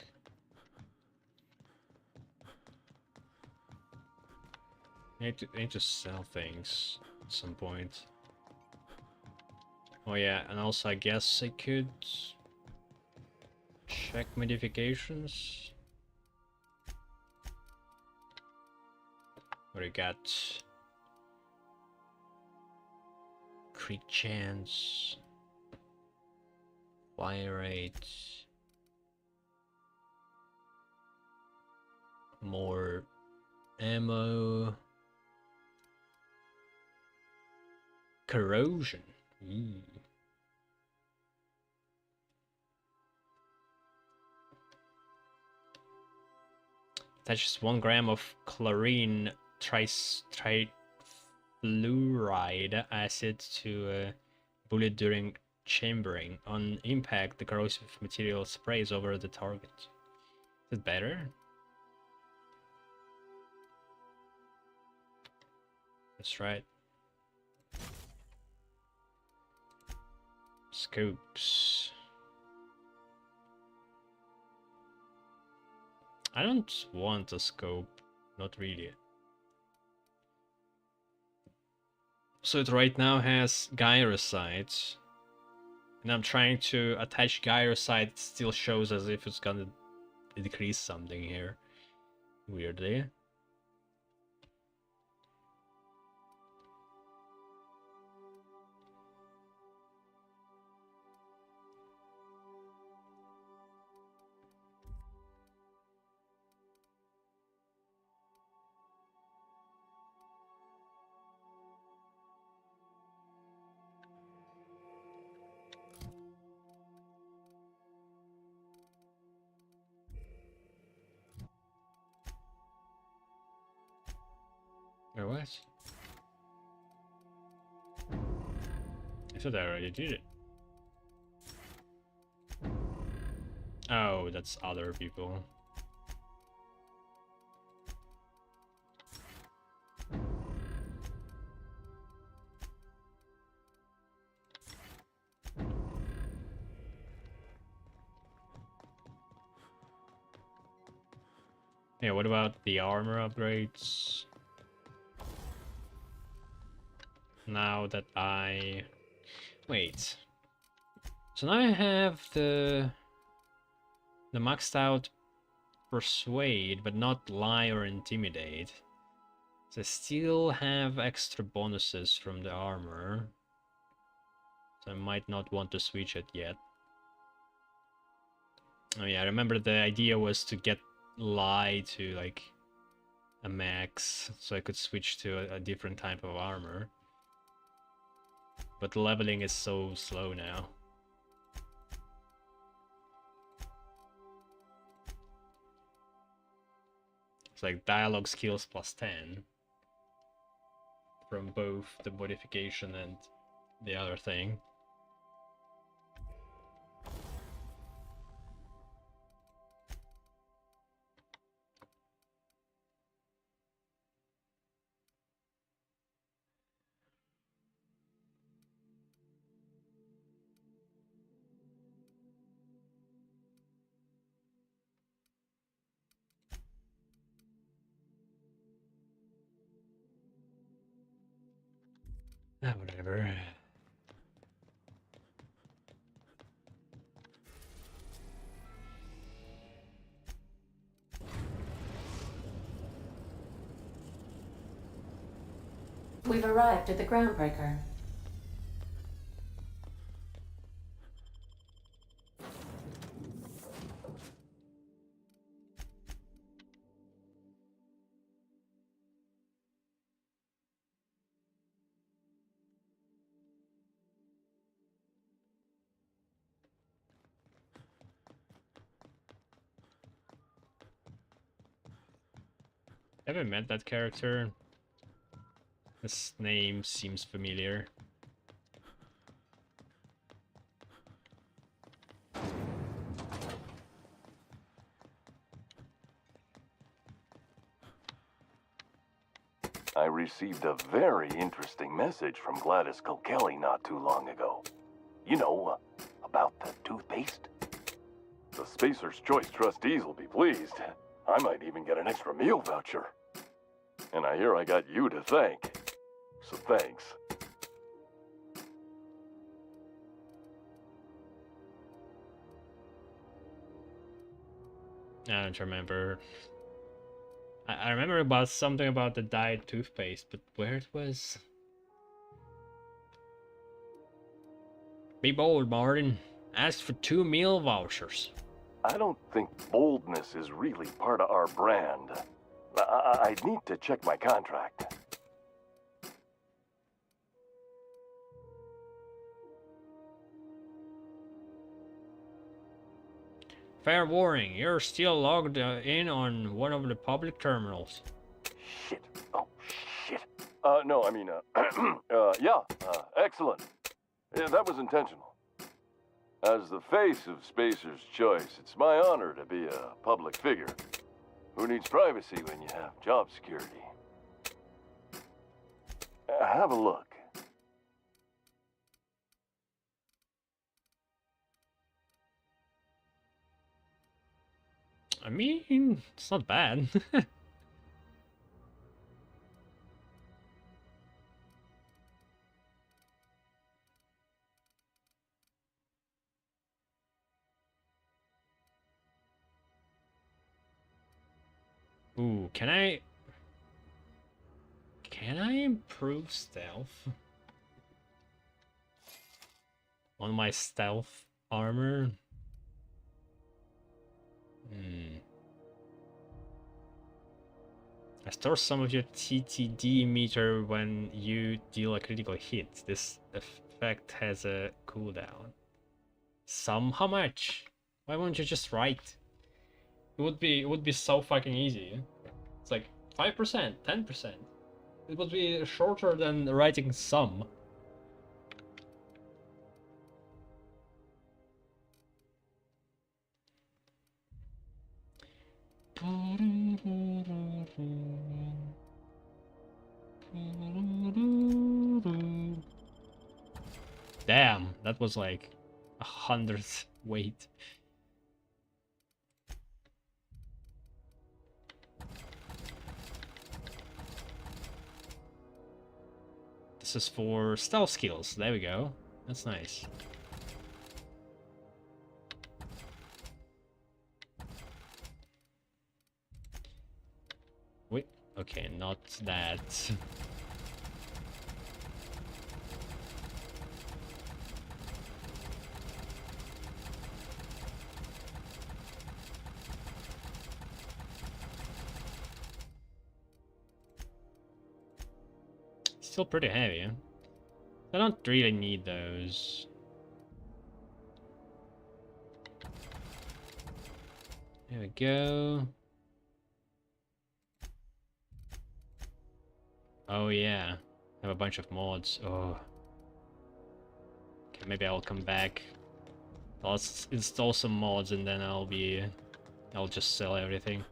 I need to sell things at some point. Oh yeah, and also I guess I could check modifications. What do you got? Crit chance. Fire rate. More ammo. Corrosion. Ooh. Attaches 1 gram of chlorine trifluoride acid to a bullet during chambering. On impact, the corrosive material sprays over the target. Is it better? That's right. Scopes. I don't want a scope, not really. So it right now has gyrosite, and I'm trying to attach gyrosite. It still shows as if it's gonna decrease something here, weirdly. Or what? I thought I already did it. Oh, that's other people. Yeah, what about the armor upgrades? Now that I... Wait. So now I have the maxed out Persuade, but not Lie or Intimidate. So I still have extra bonuses from the armor. So I might not want to switch it yet. Oh yeah, I remember the idea was to get Lie to like a max, so I could switch to a different type of armor. But leveling is so slow now. It's like dialogue skills plus 10 from both the modification and the other thing. Ah, whatever. We've arrived at the groundbreaker. Haven't met that character. This name seems familiar. I received a very interesting message from Gladys Kilkelly not too long ago. You know, about the toothpaste? The Spacer's Choice trustees will be pleased. I might even get an extra meal voucher. And I hear I got you to thank. So thanks. I don't remember. I remember about something about the dyed toothpaste, but where it was? Be bold, Martin. Ask for 2 meal vouchers. I don't think boldness is really part of our brand. I need to check my contract. Fair warning, you're still logged in on one of the public terminals. Shit. Oh, shit. No, I mean, yeah, excellent. Yeah, that was intentional. As the face of Spacer's Choice, it's my honor to be a public figure. Who needs privacy when you have job security? Have a look. I mean, it's not bad. Ooh, can I improve stealth on my stealth armor? Restore some of your TTD meter when you deal a critical hit. This effect has a cooldown. Some? How much? Why won't you just write? It would be so fucking easy. It's like 5%, 10%. It would be shorter than writing some. Damn, that was like 100th weight. This is for stealth skills. There we go. That's nice. Wait. Okay, not that. Still pretty heavy, huh? I don't really need those. There we go. Oh yeah, I have a bunch of mods. Oh. Okay, maybe I'll come back. I'll install some mods and then I'll just sell everything.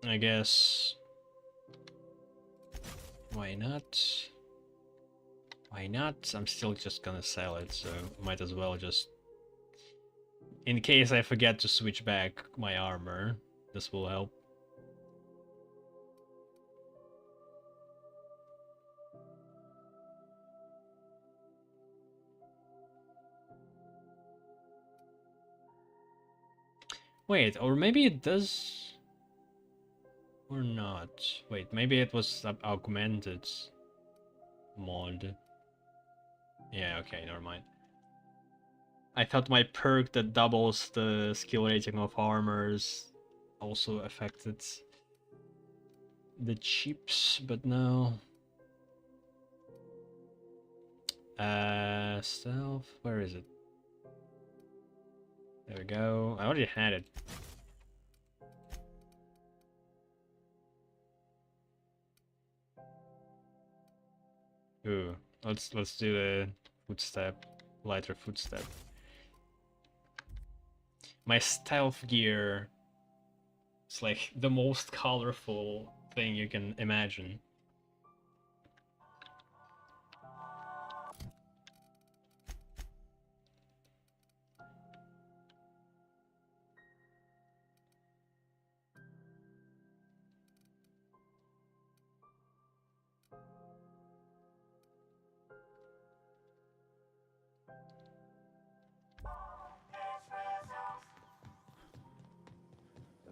I guess. Why not? Why not? I'm still just gonna sell it, so might as well just... In case I forget to switch back my armor, this will help. Wait, or maybe it does... Or not. Wait, maybe it was augmented mod. Yeah, okay, never mind. I thought my perk that doubles the skill rating of armors also affected the chips, but no. Stealth, where is it? There we go. I already had it. Ooh, let's do the footstep, lighter footstep. My stealth gear is like the most colorful thing you can imagine.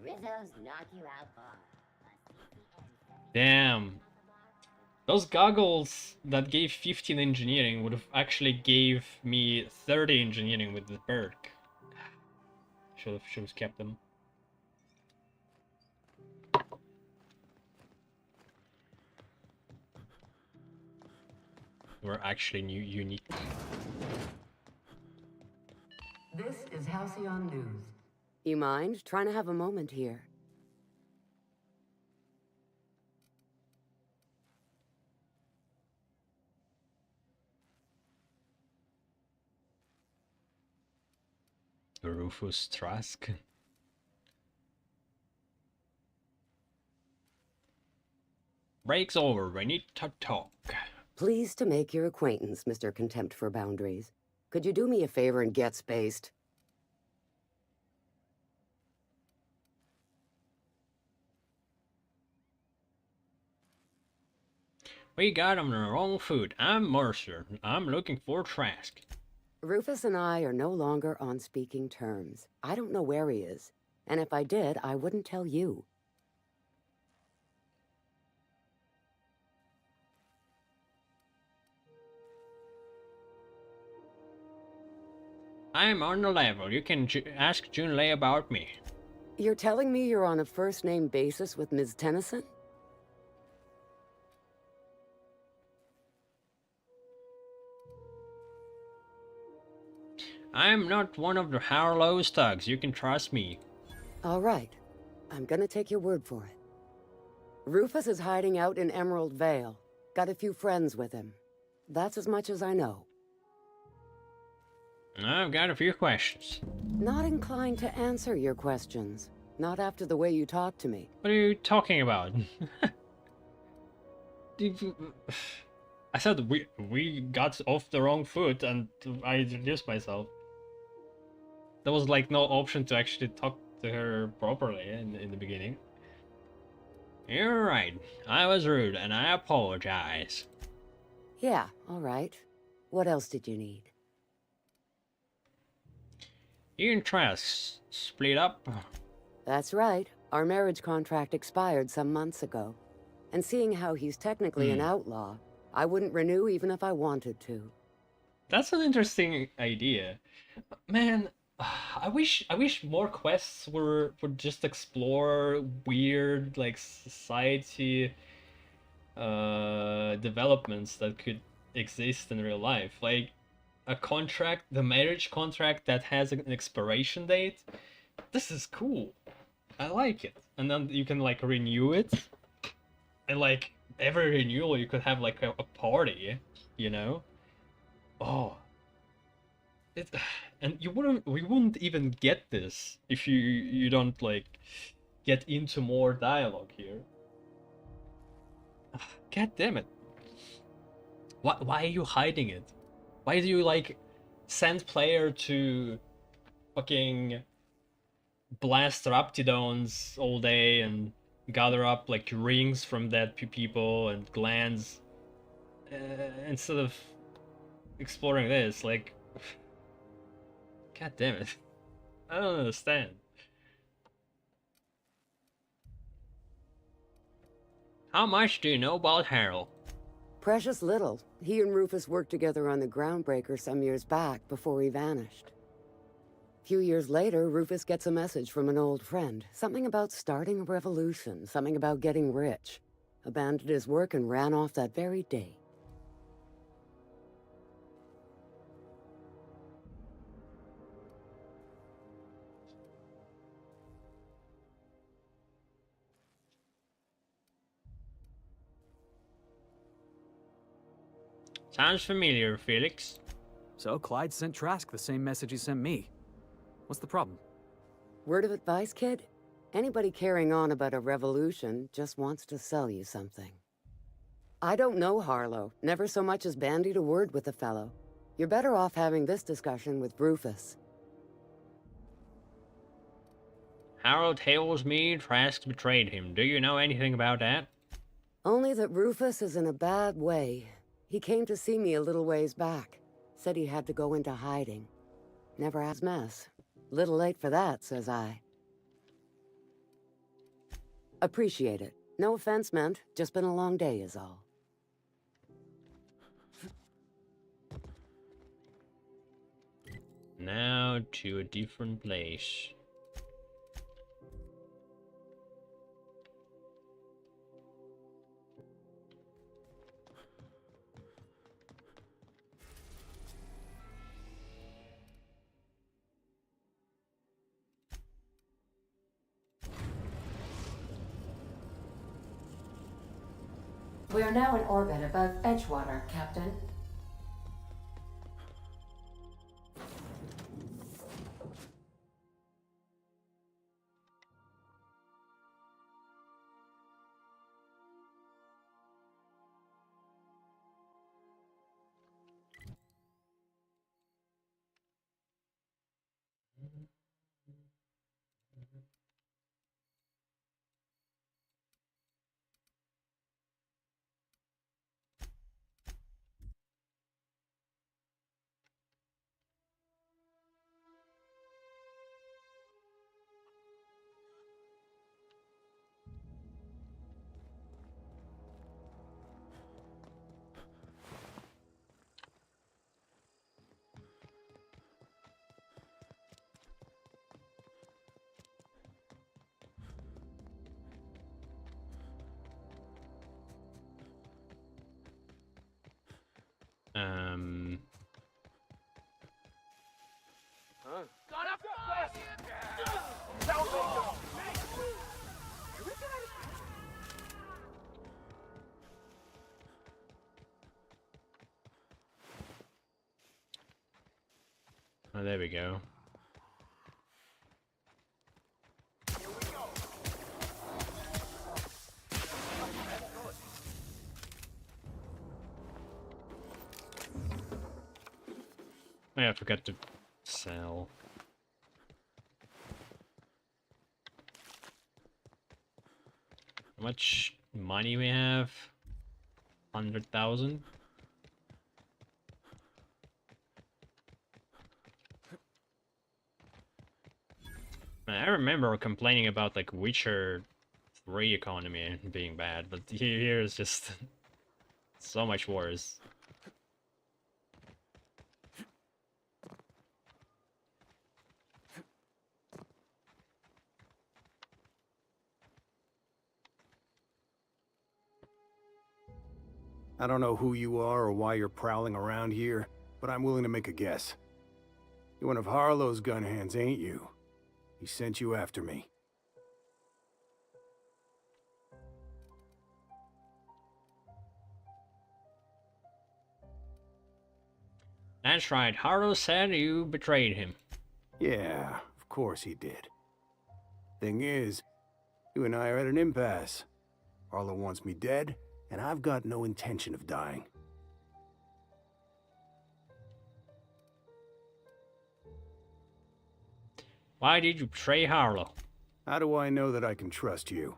Rizzo's knock you out ball. Damn. Those goggles that gave 15 engineering would have actually gave me 30 engineering with the perk. Should have kept them. Were actually unique. This is Halcyon News. You mind trying to have a moment here? Rufus Trask. Break's over. We need to talk. Pleased to make your acquaintance, Mr. Contempt for Boundaries. Could you do me a favor and get spaced? We got him the wrong foot. I'm Mercer. I'm looking for Trask. Rufus and I are no longer on speaking terms. I don't know where he is. And if I did, I wouldn't tell you. I'm on the level. You can ask Junlei about me. You're telling me you're on a first-name basis with Ms. Tennyson? I'm not one of the Harlow's thugs. You can trust me. All right. I'm gonna take your word for it. Rufus is hiding out in Emerald Vale. Got a few friends with him. That's as much as I know. I've got a few questions. Not inclined to answer your questions. Not after the way you talk to me. What are you talking about? I said we got off the wrong foot and I introduced myself. There was like no option to actually talk to her properly in the beginning. You're right. I was rude and I apologize. Yeah, all right. What else did you need? You and Trask split up? That's right. Our marriage contract expired some months ago. And seeing how he's technically an outlaw, I wouldn't renew even if I wanted to. That's an interesting idea. Man, I wish more quests would just explore weird like society developments that could exist in real life. Like a contract, the marriage contract that has an expiration date. This is cool. I like it. And then you can like renew it. And like every renewal you could have like a party, you know? Oh. And we wouldn't even get this if you don't like get into more dialogue here. God damn it. Why are you hiding it? Why do you like send player to fucking blast raptidons all day and gather up like rings from dead people and glands instead of exploring this? Like, god damn it. I don't understand. How much do you know about Harold? Precious little. He and Rufus worked together on the Groundbreaker some years back before he vanished. A few years later, Rufus gets a message from an old friend. Something about starting a revolution, something about getting rich. Abandoned his work and ran off that very day. Sounds familiar, Felix. So Clyde sent Trask the same message he sent me. What's the problem? Word of advice, kid? Anybody carrying on about a revolution just wants to sell you something. I don't know Harlow. Never so much as bandied a word with the fellow. You're better off having this discussion with Rufus. Harold tells me Trask betrayed him. Do you know anything about that? Only that Rufus is in a bad way. He came to see me a little ways back. Said he had to go into hiding. Never has mess. Little late for that, says I. Appreciate it. No offense meant. Just been a long day is all. Now to a different place. We are now in orbit above Edgewater, Captain. Oh, there we go. Oh, yeah, I forgot to sell. How much money we have? 100,000? I remember complaining about like Witcher 3 economy being bad, but here is just so much worse. I don't know who you are or why you're prowling around here, but I'm willing to make a guess. You're one of Harlow's gun hands, ain't you? He sent you after me. That's right, Harlow said you betrayed him. Yeah, of course he did. Thing is, you and I are at an impasse. Harlow wants me dead, and I've got no intention of dying. Why did you betray Harlow? How do I know that I can trust you?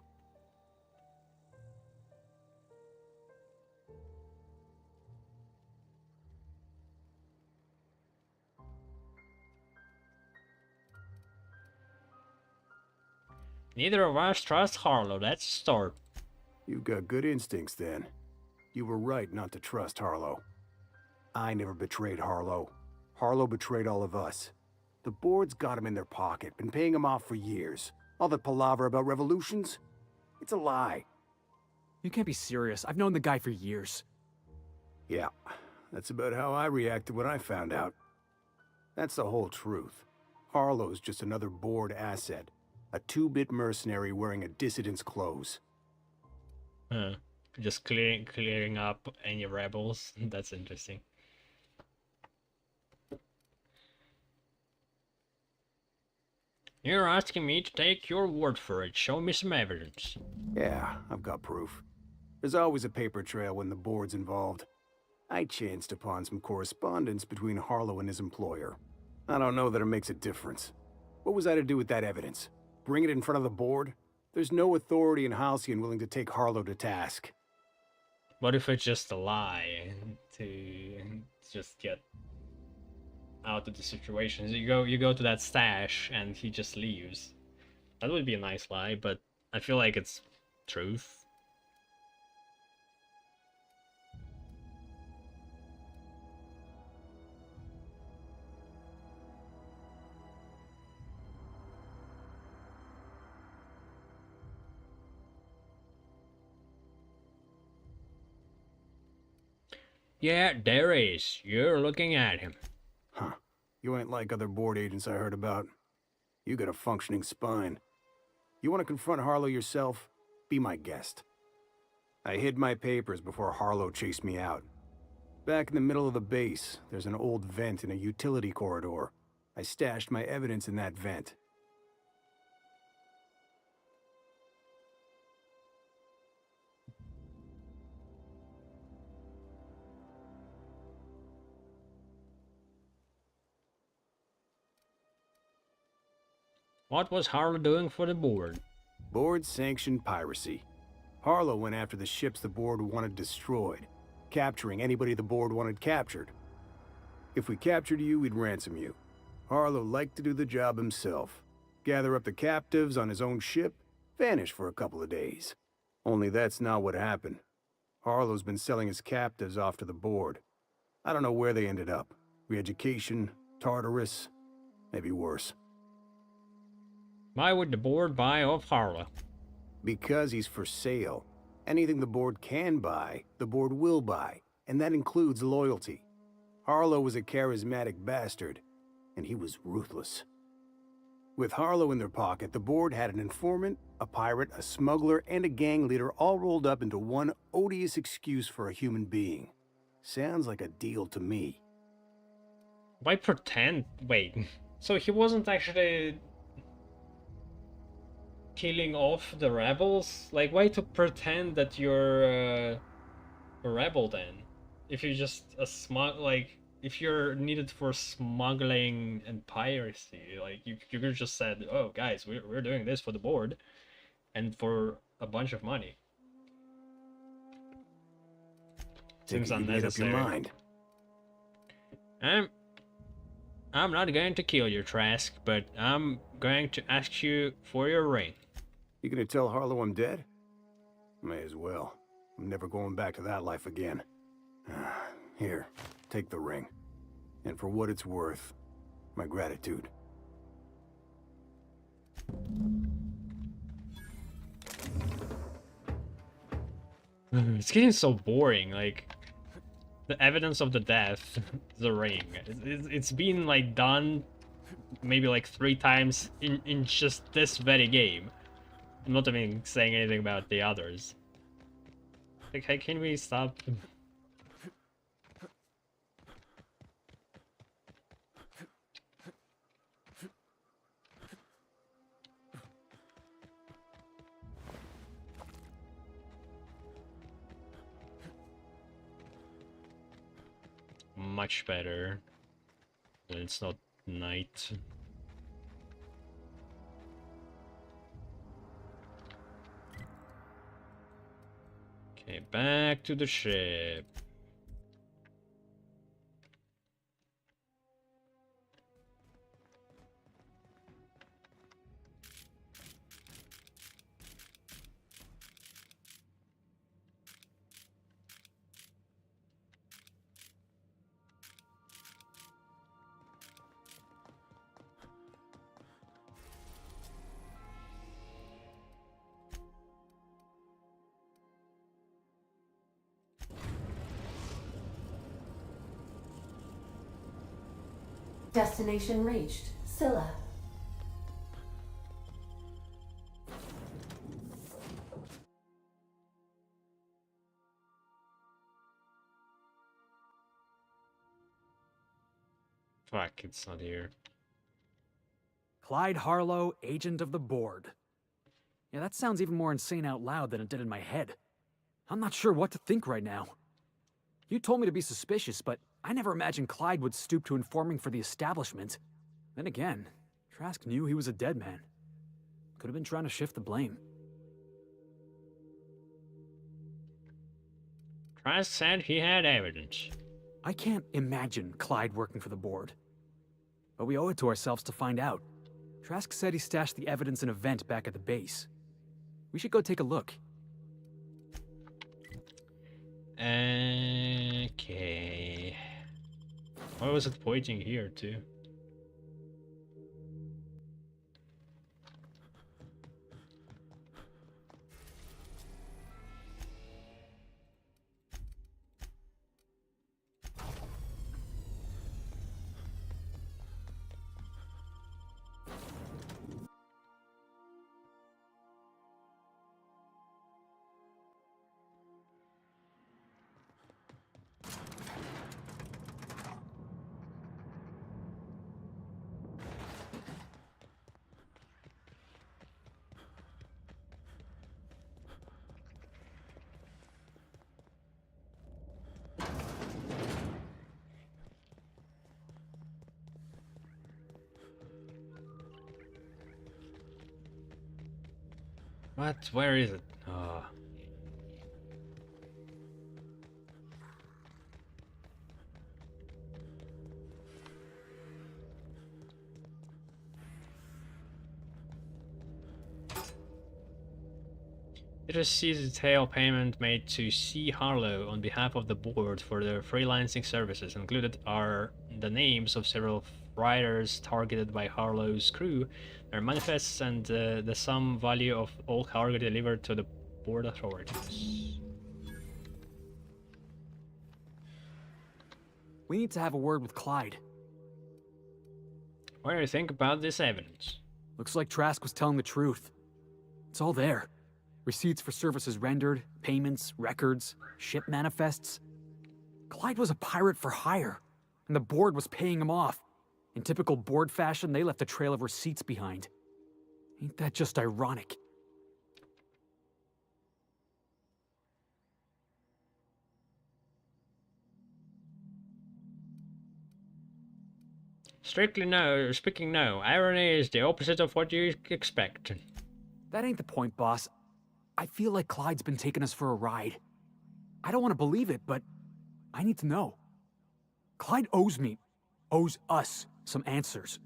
Neither of us trust Harlow, that's a start. You've got good instincts then. You were right not to trust Harlow. I never betrayed Harlow. Harlow betrayed all of us. The board's got him in their pocket, been paying him off for years. All that palaver about revolutions? It's a lie. You can't be serious. I've known the guy for years. Yeah, that's about how I reacted when I found out. That's the whole truth. Harlow's just another board asset. A two-bit mercenary wearing a dissident's clothes. Huh. Just clearing up any rebels. That's interesting. You're asking me to take your word for it. Show me some evidence. Yeah, I've got proof. There's always a paper trail when the board's involved. I chanced upon some correspondence between Harlow and his employer. I don't know that it makes a difference. What was I to do with that evidence? Bring it in front of the board? There's no authority in Halcyon willing to take Harlow to task. What if it's just a lie to just get out of the situation? So you go to that stash and he just leaves. That would be a nice lie, but I feel like it's truth. Yeah, there is. You're looking at him. Huh. You ain't like other board agents I heard about. You got a functioning spine. You want to confront Harlow yourself? Be my guest. I hid my papers before Harlow chased me out. Back in the middle of the base, there's an old vent in a utility corridor. I stashed my evidence in that vent. What was Harlow doing for the board? Board-sanctioned piracy. Harlow went after the ships the board wanted destroyed, capturing anybody the board wanted captured. If we captured you, we'd ransom you. Harlow liked to do the job himself. Gather up the captives on his own ship, vanish for a couple of days. Only that's not what happened. Harlow's been selling his captives off to the board. I don't know where they ended up. Re-education, Tartarus, maybe worse. Why would the board buy off Harlow? Because he's for sale. Anything the board can buy, the board will buy, and that includes loyalty. Harlow was a charismatic bastard, and he was ruthless. With Harlow in their pocket, the board had an informant, a pirate, a smuggler, and a gang leader all rolled up into one odious excuse for a human being. Sounds like a deal to me. Why pretend? Wait, so he wasn't actually killing off the rebels? Like, why to pretend that you're a rebel then? If you're just a like, if you're needed for smuggling and piracy, like, you could have just said, oh, guys, we're doing this for the board and for a bunch of money. Take Seems it you've made up your unnecessary. mind. I'm not going to kill you, Trask, but I'm going to ask you for your ring. You gonna tell Harlow I'm dead? May as well. I'm never going back to that life again. Here, take the ring. And for what it's worth, my gratitude. It's getting so boring, like, the evidence of the death, the ring. It's been, like, done maybe, like, 3 times in just this very game. I'm not even saying anything about the others. Like, hey, can we stop? Much better when it's not night. Okay, back to the ship. Destination reached. Scylla. Fuck, it's not here. Clyde Harlow, agent of the board. Yeah, that sounds even more insane out loud than it did in my head. I'm not sure what to think right now. You told me to be suspicious, but I never imagined Clyde would stoop to informing for the establishment. Then again, Trask knew he was a dead man. Could have been trying to shift the blame. Trask said he had evidence. I can't imagine Clyde working for the board. But we owe it to ourselves to find out. Trask said he stashed the evidence in a vent back at the base. We should go take a look. Okay. Why was it pointing here too? What? Where is it? Oh. It receives a detailed payment made to C. Harlow on behalf of the board for their freelancing services. Included are the names of several writers targeted by Harlow's crew, their manifests, and the sum value of all cargo delivered to the board authorities. We need to have a word with Clyde. What do you think about this evidence? Looks like Trask was telling the truth. It's all there. Receipts for services rendered, payments, records, ship manifests. Clyde was a pirate for hire, and the board was paying him off. In typical board fashion, they left a trail of receipts behind. Ain't that just ironic? Strictly no, speaking no. Irony is the opposite of what you expect. That ain't the point, boss. I feel like Clyde's been taking us for a ride. I don't want to believe it, but I need to know. Clyde owes us some answers.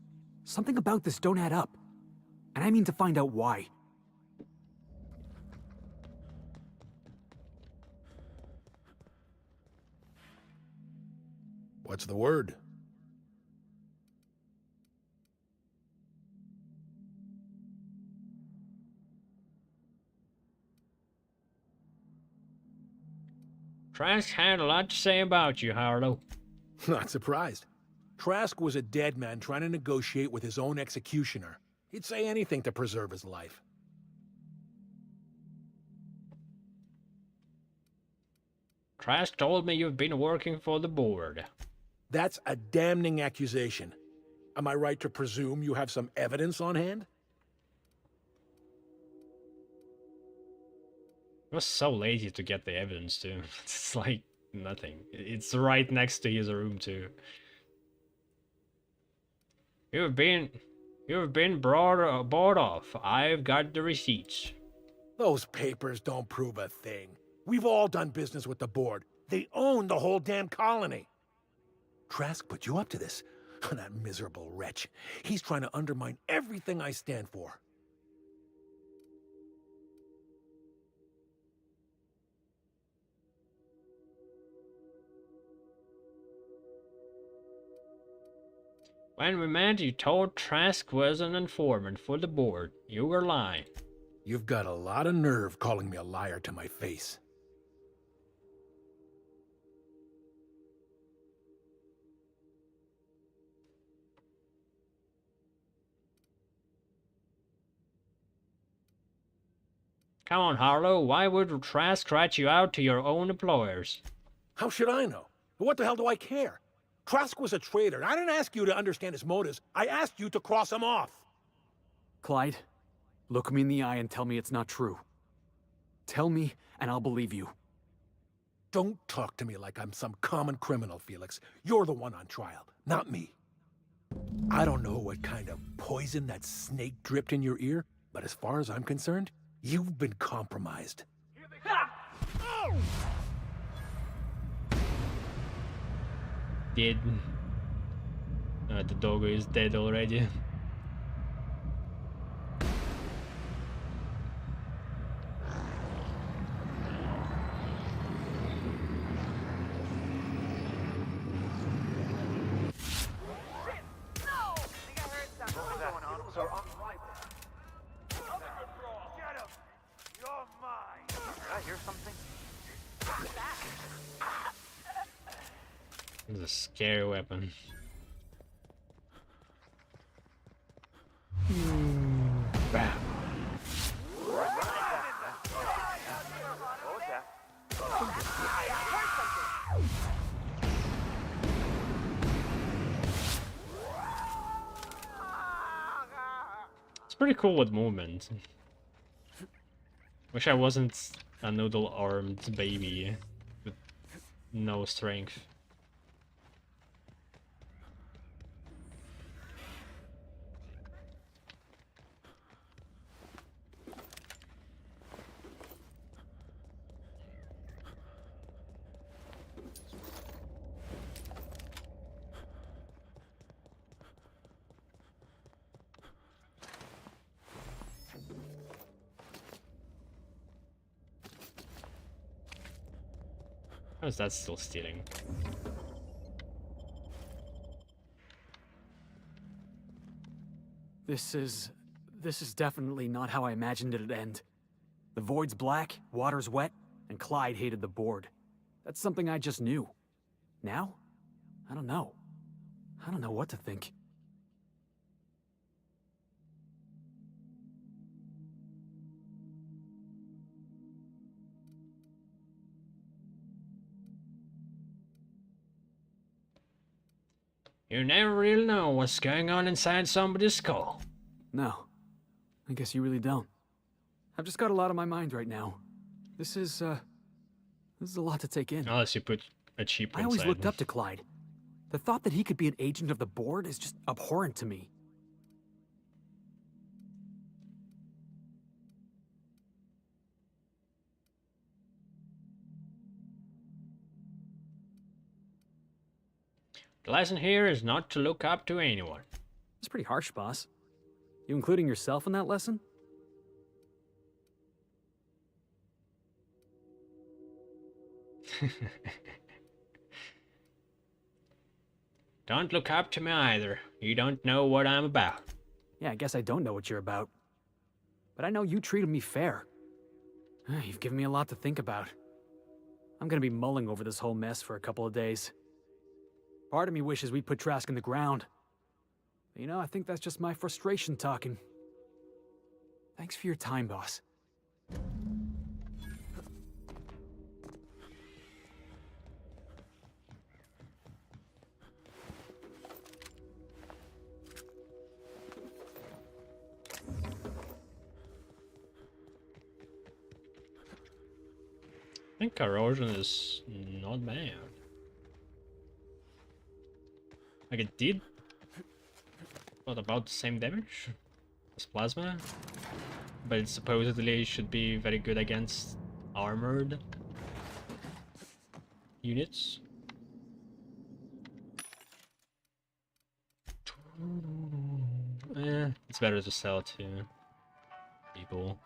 Something about this don't add up. And I mean to find out why. What's the word? Trask had a lot to say about you, Harlow. Not surprised. Trask was a dead man trying to negotiate with his own executioner. He'd say anything to preserve his life. Trask told me you've been working for the board. That's a damning accusation. Am I right to presume you have some evidence on hand? I was so lazy to get the evidence too. It's like nothing. It's right next to his room too. You've been bought off. I've got the receipts. Those papers don't prove a thing. We've all done business with the board. They own the whole damn colony. Trask put you up to this. That miserable wretch. He's trying to undermine everything I stand for. When we met, you told Trask was an informant for the board. You were lying. You've got a lot of nerve calling me a liar to my face. Come on, Harlow. Why would Trask rat you out to your own employers? How should I know? What the hell do I care? Trask was a traitor, and I didn't ask you to understand his motives. I asked you to cross him off. Clyde, look me in the eye and tell me it's not true. Tell me, and I'll believe you. Don't talk to me like I'm some common criminal, Felix. You're the one on trial, not me. I don't know what kind of poison that snake dripped in your ear, but as far as I'm concerned, you've been compromised. Dead. The doggo is dead already. It's a scary weapon. Bam. It's pretty cool with movement. Wish I wasn't a noodle-armed baby with no strength. How is that still stealing? This is definitely not how I imagined it'd end. The void's black, water's wet, and Clyde hated the board. That's something I just knew. Now? I don't know. I don't know what to think. You never really know what's going on inside somebody's skull. No, I guess you really don't. I've just got a lot on my mind right now. This is a lot to take in. Unless you put a cheap I always inside. looked up to Clyde. The thought that he could be an agent of the board is just abhorrent to me. The lesson here is not to look up to anyone. It's pretty harsh, boss. You including yourself in that lesson? Don't look up to me either. You don't know what I'm about. Yeah, I guess I don't know what you're about. But I know you treated me fair. You've given me a lot to think about. I'm gonna be mulling over this whole mess for a couple of days. Part of me wishes we'd put Trask in the ground. But you know, I think that's just my frustration talking. Thanks for your time, boss. I think corrosion is not bad. Like it did what, about the same damage as plasma, but it supposedly should be very good against armored units. It's better to sell to people.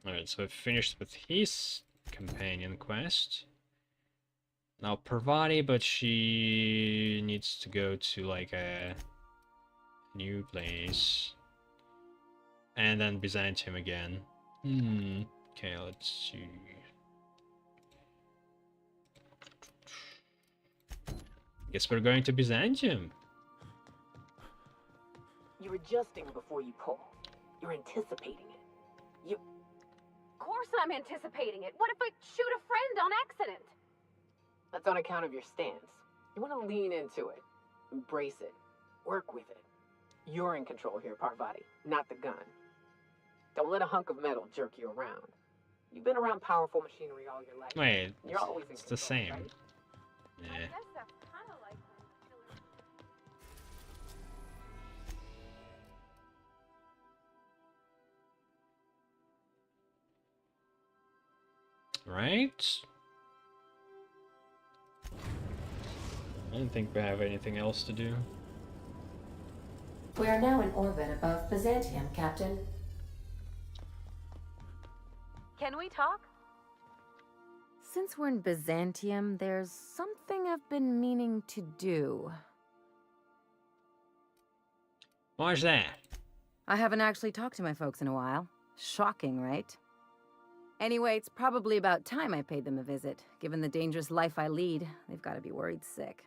Alright, so I've finished with his companion quest. Now Parvati, but she needs to go to like a new place. And then Byzantium again. Okay, let's see. Guess we're going to Byzantium. You're adjusting before you pull. You're anticipating it. Of course I'm anticipating it. What if I shoot a friend on accident? That's on account of your stance. You want to lean into it. Embrace it. Work with it. You're in control here, Parvati, not the gun. Don't let a hunk of metal jerk you around. You've been around powerful machinery all your life. Wait, You're always in it's the control, same. right? Yeah. Right? I don't think we have anything else to do. We are now in orbit above Byzantium, Captain. Can we talk? Since we're in Byzantium, there's something I've been meaning to do. Why's that? I haven't actually talked to my folks in a while. Shocking, right? Anyway, it's probably about time I paid them a visit. Given the dangerous life I lead, they've got to be worried sick.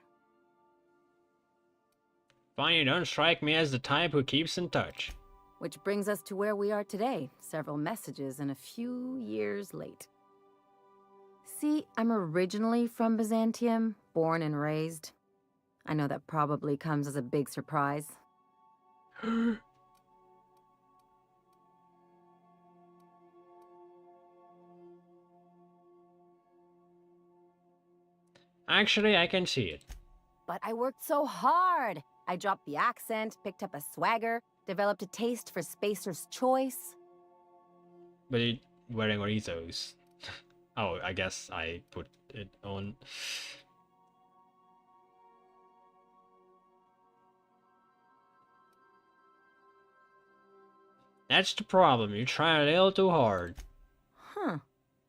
Fine, you don't strike me as the type who keeps in touch. Which brings us to where we are today. Several messages and a few years late. See, I'm originally from Byzantium, born and raised. I know that probably comes as a big surprise. Actually, I can see it. But I worked so hard. I dropped the accent, picked up a swagger, developed a taste for Spacer's Choice. But it wearing Orizos. Oh, I guess I put it on. That's the problem. You try a little too hard. Huh.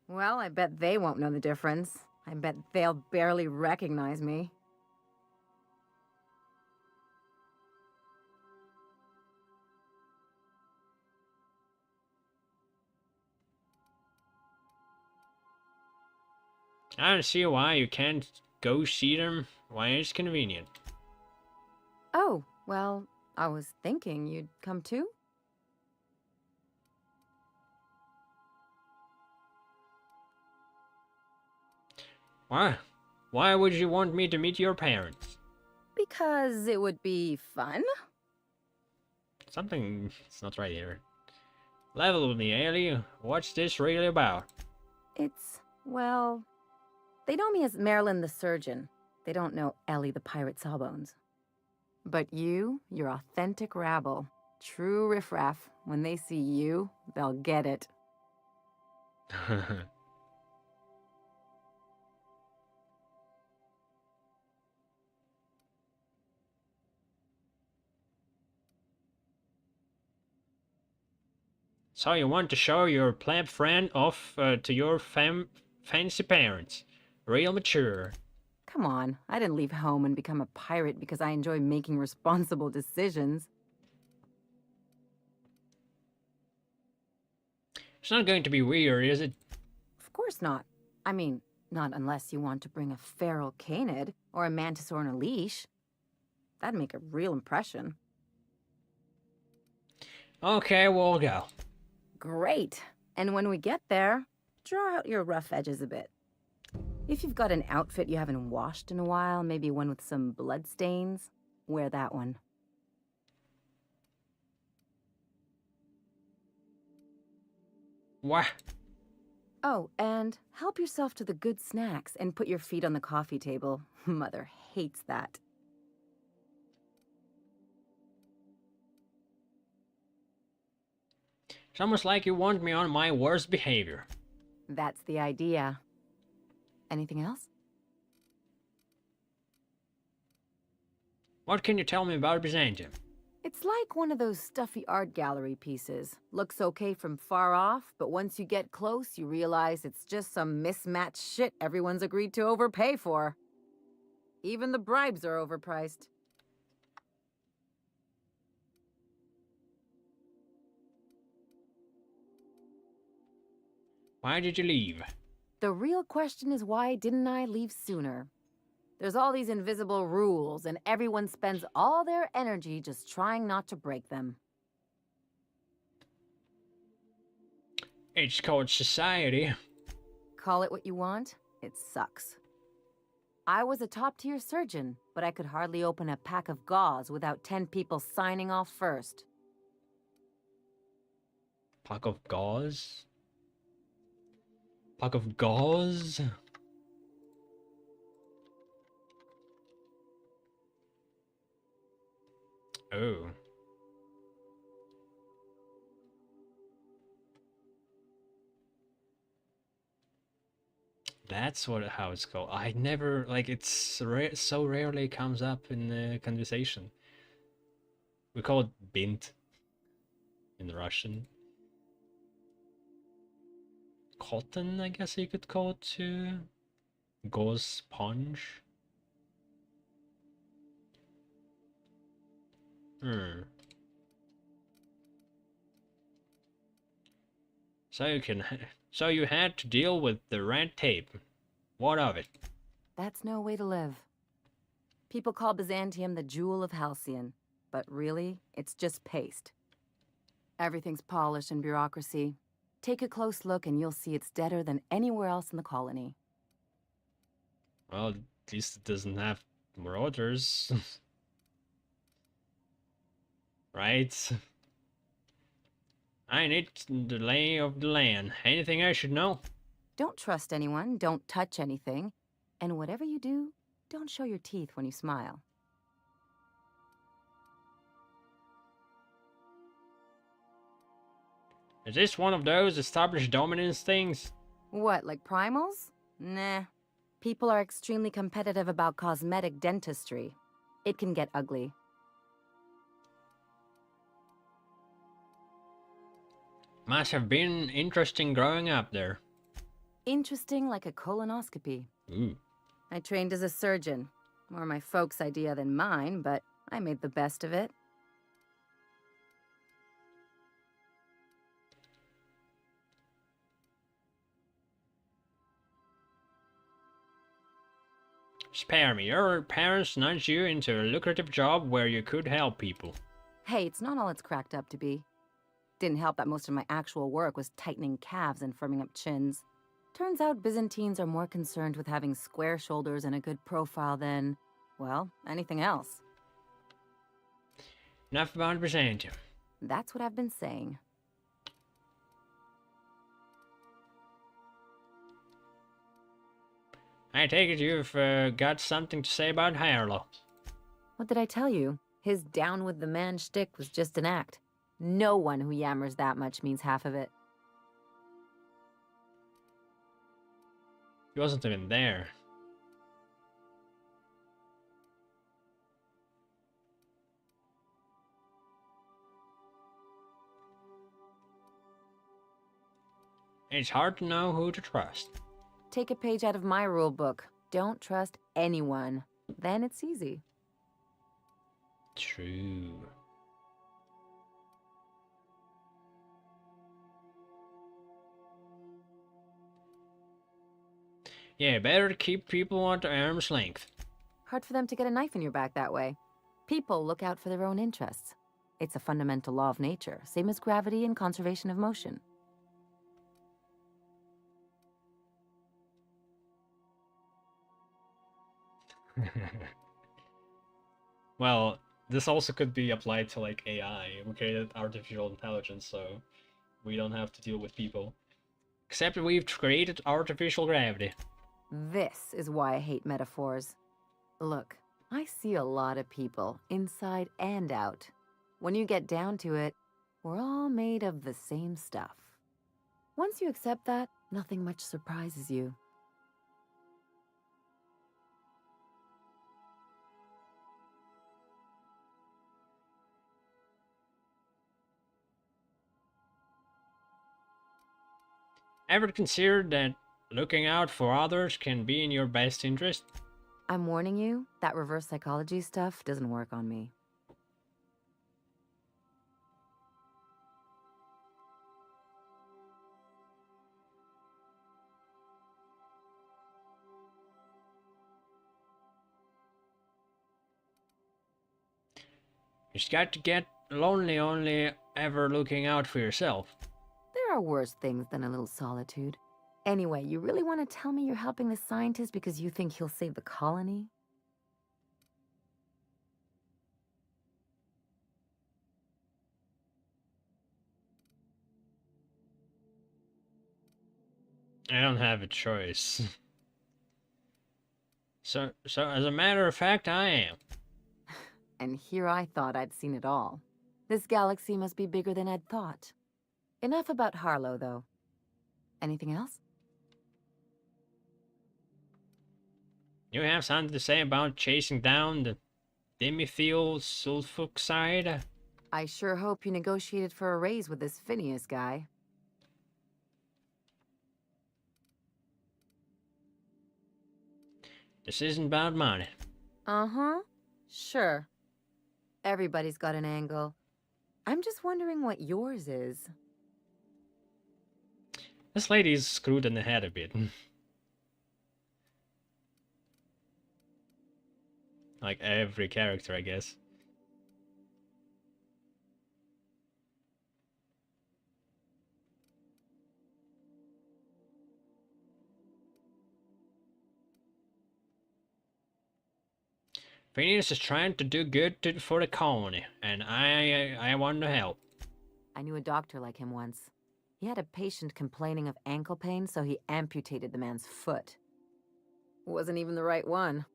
Well, I bet they won't know the difference. I bet they'll barely recognize me. I don't see why you can't go see them when it's convenient. Oh, well, I was thinking you'd come too? Why? Why would you want me to meet your parents? Because it would be fun? Something's not right here. Level with me, Ellie. What's this really about? It's, well, they know me as Marilyn the surgeon. They don't know Ellie the pirate sawbones. But you're authentic rabble. True riffraff. When they see you, they'll get it. So you want to show your pleb friend off to your fancy parents. Real mature. Come on, I didn't leave home and become a pirate because I enjoy making responsible decisions. It's not going to be weird, is it? Of course not. I mean, not unless you want to bring a feral canid or a mantis on a leash. That'd make a real impression. Okay, we'll go. Great. And when we get there, draw out your rough edges a bit. If you've got an outfit you haven't washed in a while, maybe one with some blood stains, wear that one. What? Oh, and help yourself to the good snacks and put your feet on the coffee table. Mother hates that. It's almost like you want me on my worst behavior. That's the idea. Anything else? What can you tell me about Byzantium? It's like one of those stuffy art gallery pieces. Looks okay from far off, but once you get close, you realize it's just some mismatched shit everyone's agreed to overpay for. Even the bribes are overpriced. Why did you leave? The real question is, why didn't I leave sooner? There's all these invisible rules, and everyone spends all their energy just trying not to break them. It's called society. Call it what you want, it sucks. I was a top-tier surgeon, but I could hardly open a pack of gauze without 10 people signing off first. Pack of gauze? Pack of gauze? Oh. That's how it's called. I never, like, it's so rarely comes up in the conversation. We call it bint in Russian. Cotton, I guess you could call it too. Gauze sponge. So you had to deal with the red tape. What of it? That's no way to live. People call Byzantium the jewel of Halcyon, but really, it's just paste. Everything's polished and bureaucracy. Take a close look and you'll see it's deader than anywhere else in the colony. Well, at least it doesn't have marauders. Right? I need the lay of the land. Anything I should know? Don't trust anyone, don't touch anything, and whatever you do, don't show your teeth when you smile. Is this one of those established dominance things? What, like primals? Nah. People are extremely competitive about cosmetic dentistry. It can get ugly. Must have been interesting growing up there. Interesting like a colonoscopy. Ooh. I trained as a surgeon. More my folks' idea than mine, but I made the best of it. Spare me, your parents nudged you into a lucrative job where you could help people. Hey, it's not all it's cracked up to be. Didn't help that most of my actual work was tightening calves and firming up chins. Turns out Byzantines are more concerned with having square shoulders and a good profile than, well, anything else. Enough about Byzantium. That's what I've been saying. I take it you've got something to say about Harlow. What did I tell you? His down with the man shtick was just an act. No one who yammers that much means half of it. He wasn't even there. It's hard to know who to trust. Take a page out of my rule book. Don't trust anyone. Then it's easy. True. Yeah, better to keep people at arm's length. Hard for them to get a knife in your back that way. People look out for their own interests. It's a fundamental law of nature, same as gravity and conservation of motion. Well, this also could be applied to like AI. We created artificial intelligence, so we don't have to deal with people. Except that we've created artificial gravity. This is why I hate metaphors. Look, I see a lot of people, inside and out. When you get down to it, we're all made of the same stuff. Once you accept that, nothing much surprises you. Ever considered that looking out for others can be in your best interest? I'm warning you, that reverse psychology stuff doesn't work on me. You just got to get lonely only ever looking out for yourself. There are worse things than a little solitude. Anyway, you really want to tell me you're helping the scientist because you think he'll save the colony? I don't have a choice. So as a matter of fact, I am. And here I thought I'd seen it all. This galaxy must be bigger than I'd thought. Enough about Harlow, though. Anything else? You have something to say about chasing down the dimethyl sulfoxide? I sure hope you negotiated for a raise with this Phineas guy. This isn't about money. Uh-huh. Sure. Everybody's got an angle. I'm just wondering what yours is. This lady's screwed in the head a bit. Like every character, I guess. Phineas is trying to do good for the colony, and I want to help. I knew a doctor like him once. He had a patient complaining of ankle pain, so he amputated the man's foot. Wasn't even the right one.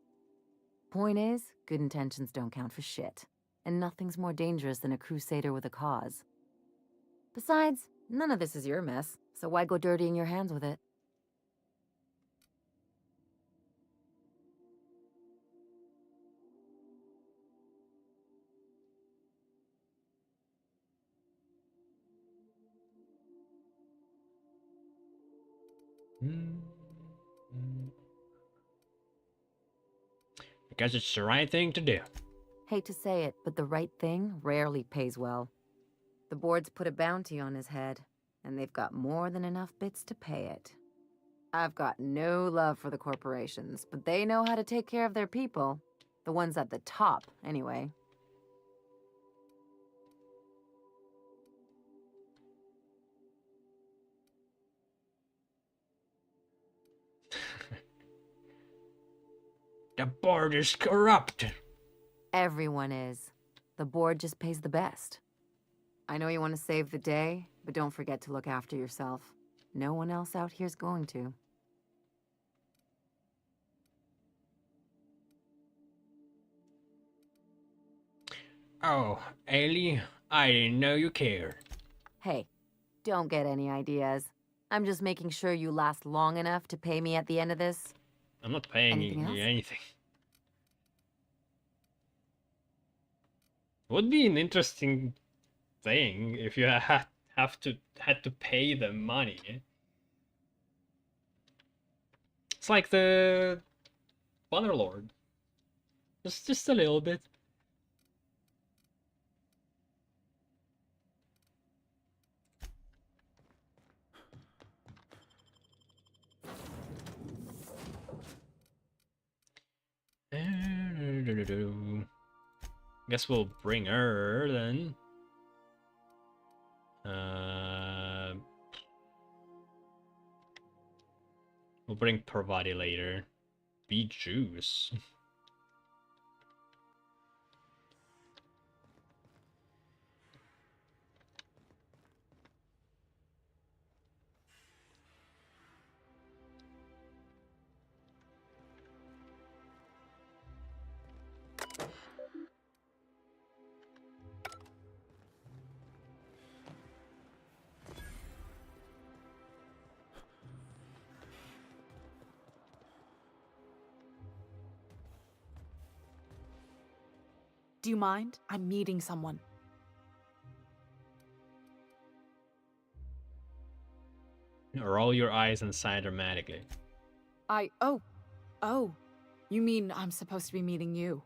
Point is, good intentions don't count for shit. And nothing's more dangerous than a crusader with a cause. Besides, none of this is your mess, so why go dirtying your hands with it? Because it's the right thing to do. Hate to say it, but the right thing rarely pays well. The board's put a bounty on his head, and they've got more than enough bits to pay it. I've got no love for the corporations, but they know how to take care of their people. The ones at the top, anyway. The board is corrupt. Everyone is. The board just pays the best. I know you want to save the day, but don't forget to look after yourself. No one else out here's going to. Oh, Ellie, I didn't know you cared. Hey, don't get any ideas. I'm just making sure you last long enough to pay me at the end of this. I'm not paying Anything you else? anything. Would be an interesting thing if you had to pay them money. It's like the Bannerlord. Just a little bit. Guess we'll bring her then. We'll bring Parvati later. Be juice. Do you mind? I'm meeting someone. Roll your eyes inside dramatically. Oh. You mean I'm supposed to be meeting you?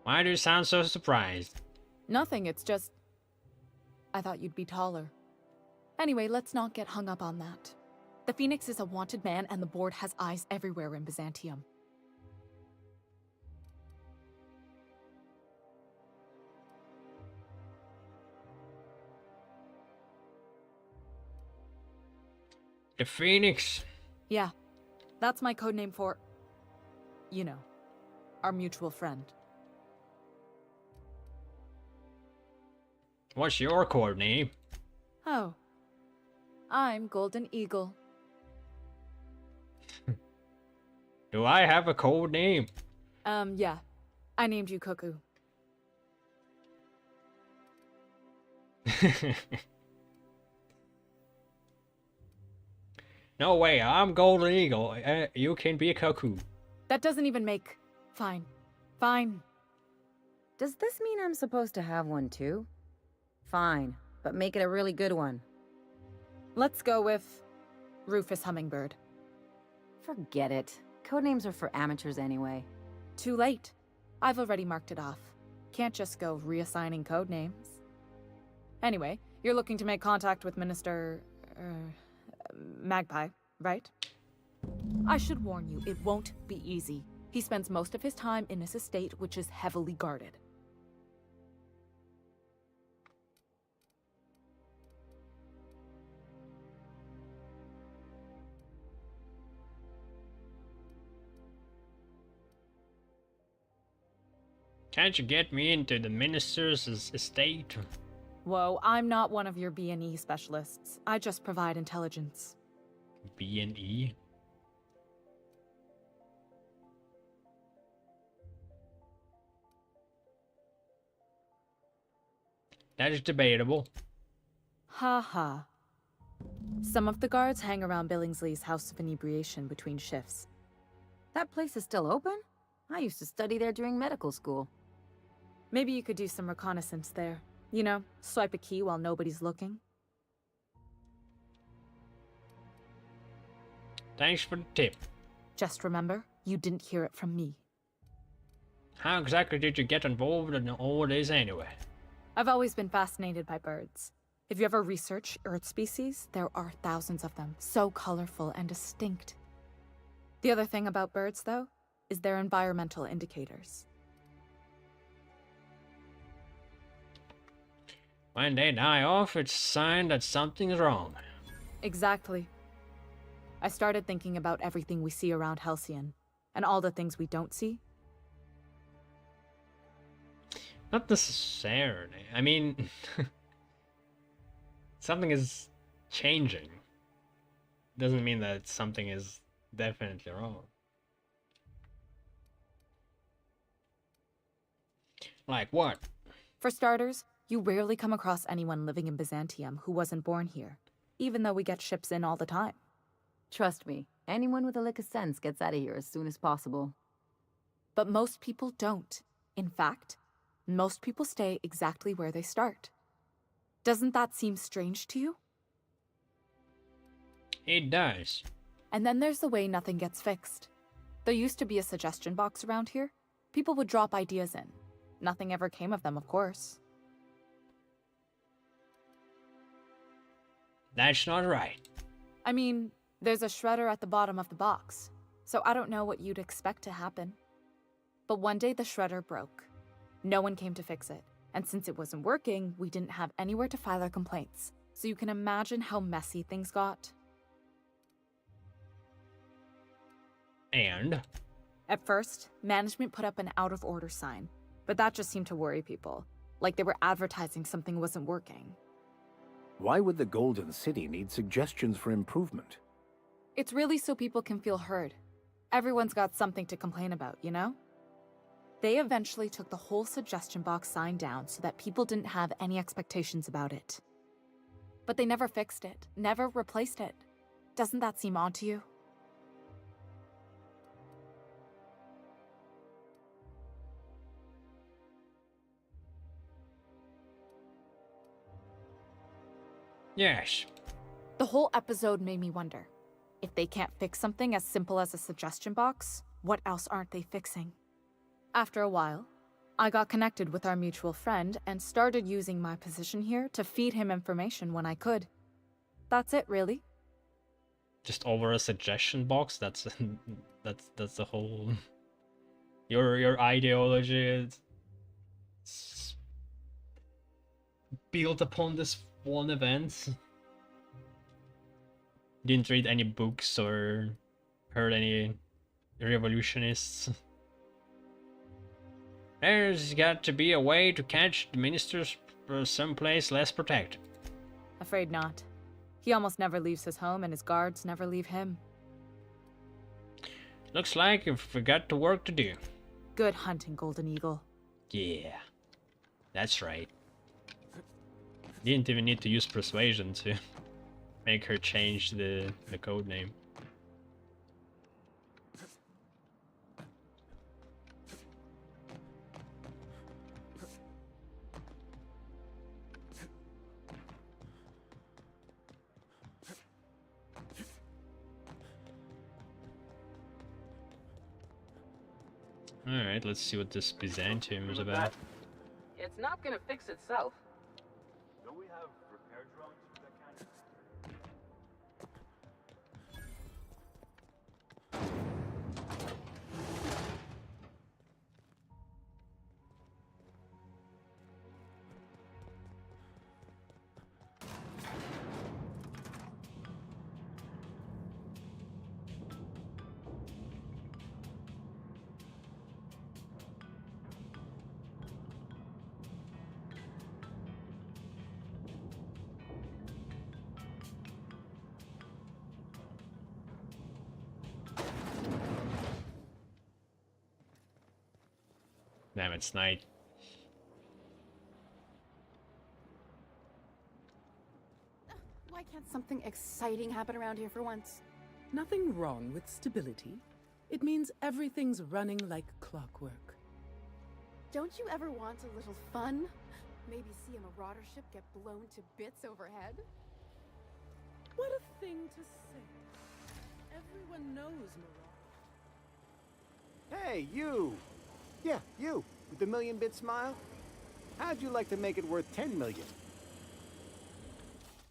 Why do you sound so surprised? Nothing, it's just... I thought you'd be taller. Anyway, let's not get hung up on that. The Phoenix is a wanted man, and the board has eyes everywhere in Byzantium. The Phoenix. Yeah, that's my codename for... you know, our mutual friend. What's your code name? Oh. I'm Golden Eagle. Do I have a code name? Yeah. I named you Cuckoo. No way, I'm Golden Eagle. You can be a cuckoo. That doesn't even make... Fine. Fine. Does this mean I'm supposed to have one too? Fine, but make it a really good one. Let's go with... Rufus Hummingbird. Forget it. Codenames are for amateurs anyway. Too late. I've already marked it off. Can't just go reassigning codenames. Anyway, you're looking to make contact with Minister... Magpie, right? I should warn you, it won't be easy. He spends most of his time in his estate, which is heavily guarded. Can't you get me into the minister's estate? Whoa, I'm not one of your B&E specialists. I just provide intelligence. B&E? That is debatable. Ha ha. Some of the guards hang around Billingsley's House of Inebriation between shifts. That place is still open? I used to study there during medical school. Maybe you could do some reconnaissance there. You know, swipe a key while nobody's looking. Thanks for the tip. Just remember, you didn't hear it from me. How exactly did you get involved in all this anyway? I've always been fascinated by birds. If you ever research Earth species, there are thousands of them, so colorful and distinct. The other thing about birds, though, is their environmental indicators. When they die off, it's a sign that something's wrong. Exactly. I started thinking about everything we see around Halcyon, and all the things we don't see. Not necessarily. I mean, something is changing. Doesn't mean that something is definitely wrong. Like what? For starters, you rarely come across anyone living in Byzantium who wasn't born here, even though we get ships in all the time. Trust me, anyone with a lick of sense gets out of here as soon as possible. But most people don't. In fact, most people stay exactly where they start. Doesn't that seem strange to you? It does. And then there's the way nothing gets fixed. There used to be a suggestion box around here. People would drop ideas in. Nothing ever came of them, of course. That's not right. I mean, there's a shredder at the bottom of the box, so I don't know what you'd expect to happen. But one day the shredder broke. No one came to fix it, and since it wasn't working, we didn't have anywhere to file our complaints. So you can imagine how messy things got. And? At first, management put up an out-of-order sign, but that just seemed to worry people, like they were advertising something wasn't working. Why would the Golden City need suggestions for improvement? It's really so people can feel heard. Everyone's got something to complain about, you know? They eventually took the whole suggestion box sign down so that people didn't have any expectations about it. But they never fixed it, never replaced it. Doesn't that seem odd to you? Yes. The whole episode made me wonder, if they can't fix something as simple as a suggestion box, what else aren't they fixing? After a while, I got connected with our mutual friend and started using my position here to feed him information when I could. That's it, really. Just over a suggestion box? That's that's the whole your ideology is built upon this one event. Didn't read any books or heard any revolutionists. There's got to be a way to catch the ministers someplace less protected. Afraid not. He almost never leaves his home and his guards never leave him. Looks like we've got to work to do. Good hunting, Golden Eagle. Yeah, that's right. Didn't even need to use persuasion to make her change the code name. Alright, let's see what this Byzantium is about. It's not gonna fix itself. Don't we have repair drones for that kind of... Damn, it's night. Why can't something exciting happen around here for once? Nothing wrong with stability. It means everything's running like clockwork. Don't you ever want a little fun? Maybe see a marauder ship get blown to bits overhead? What a thing to say. Everyone knows Marauder. Hey, you! Yeah, you, with the million-bit smile. How'd you like to make it worth 10 million?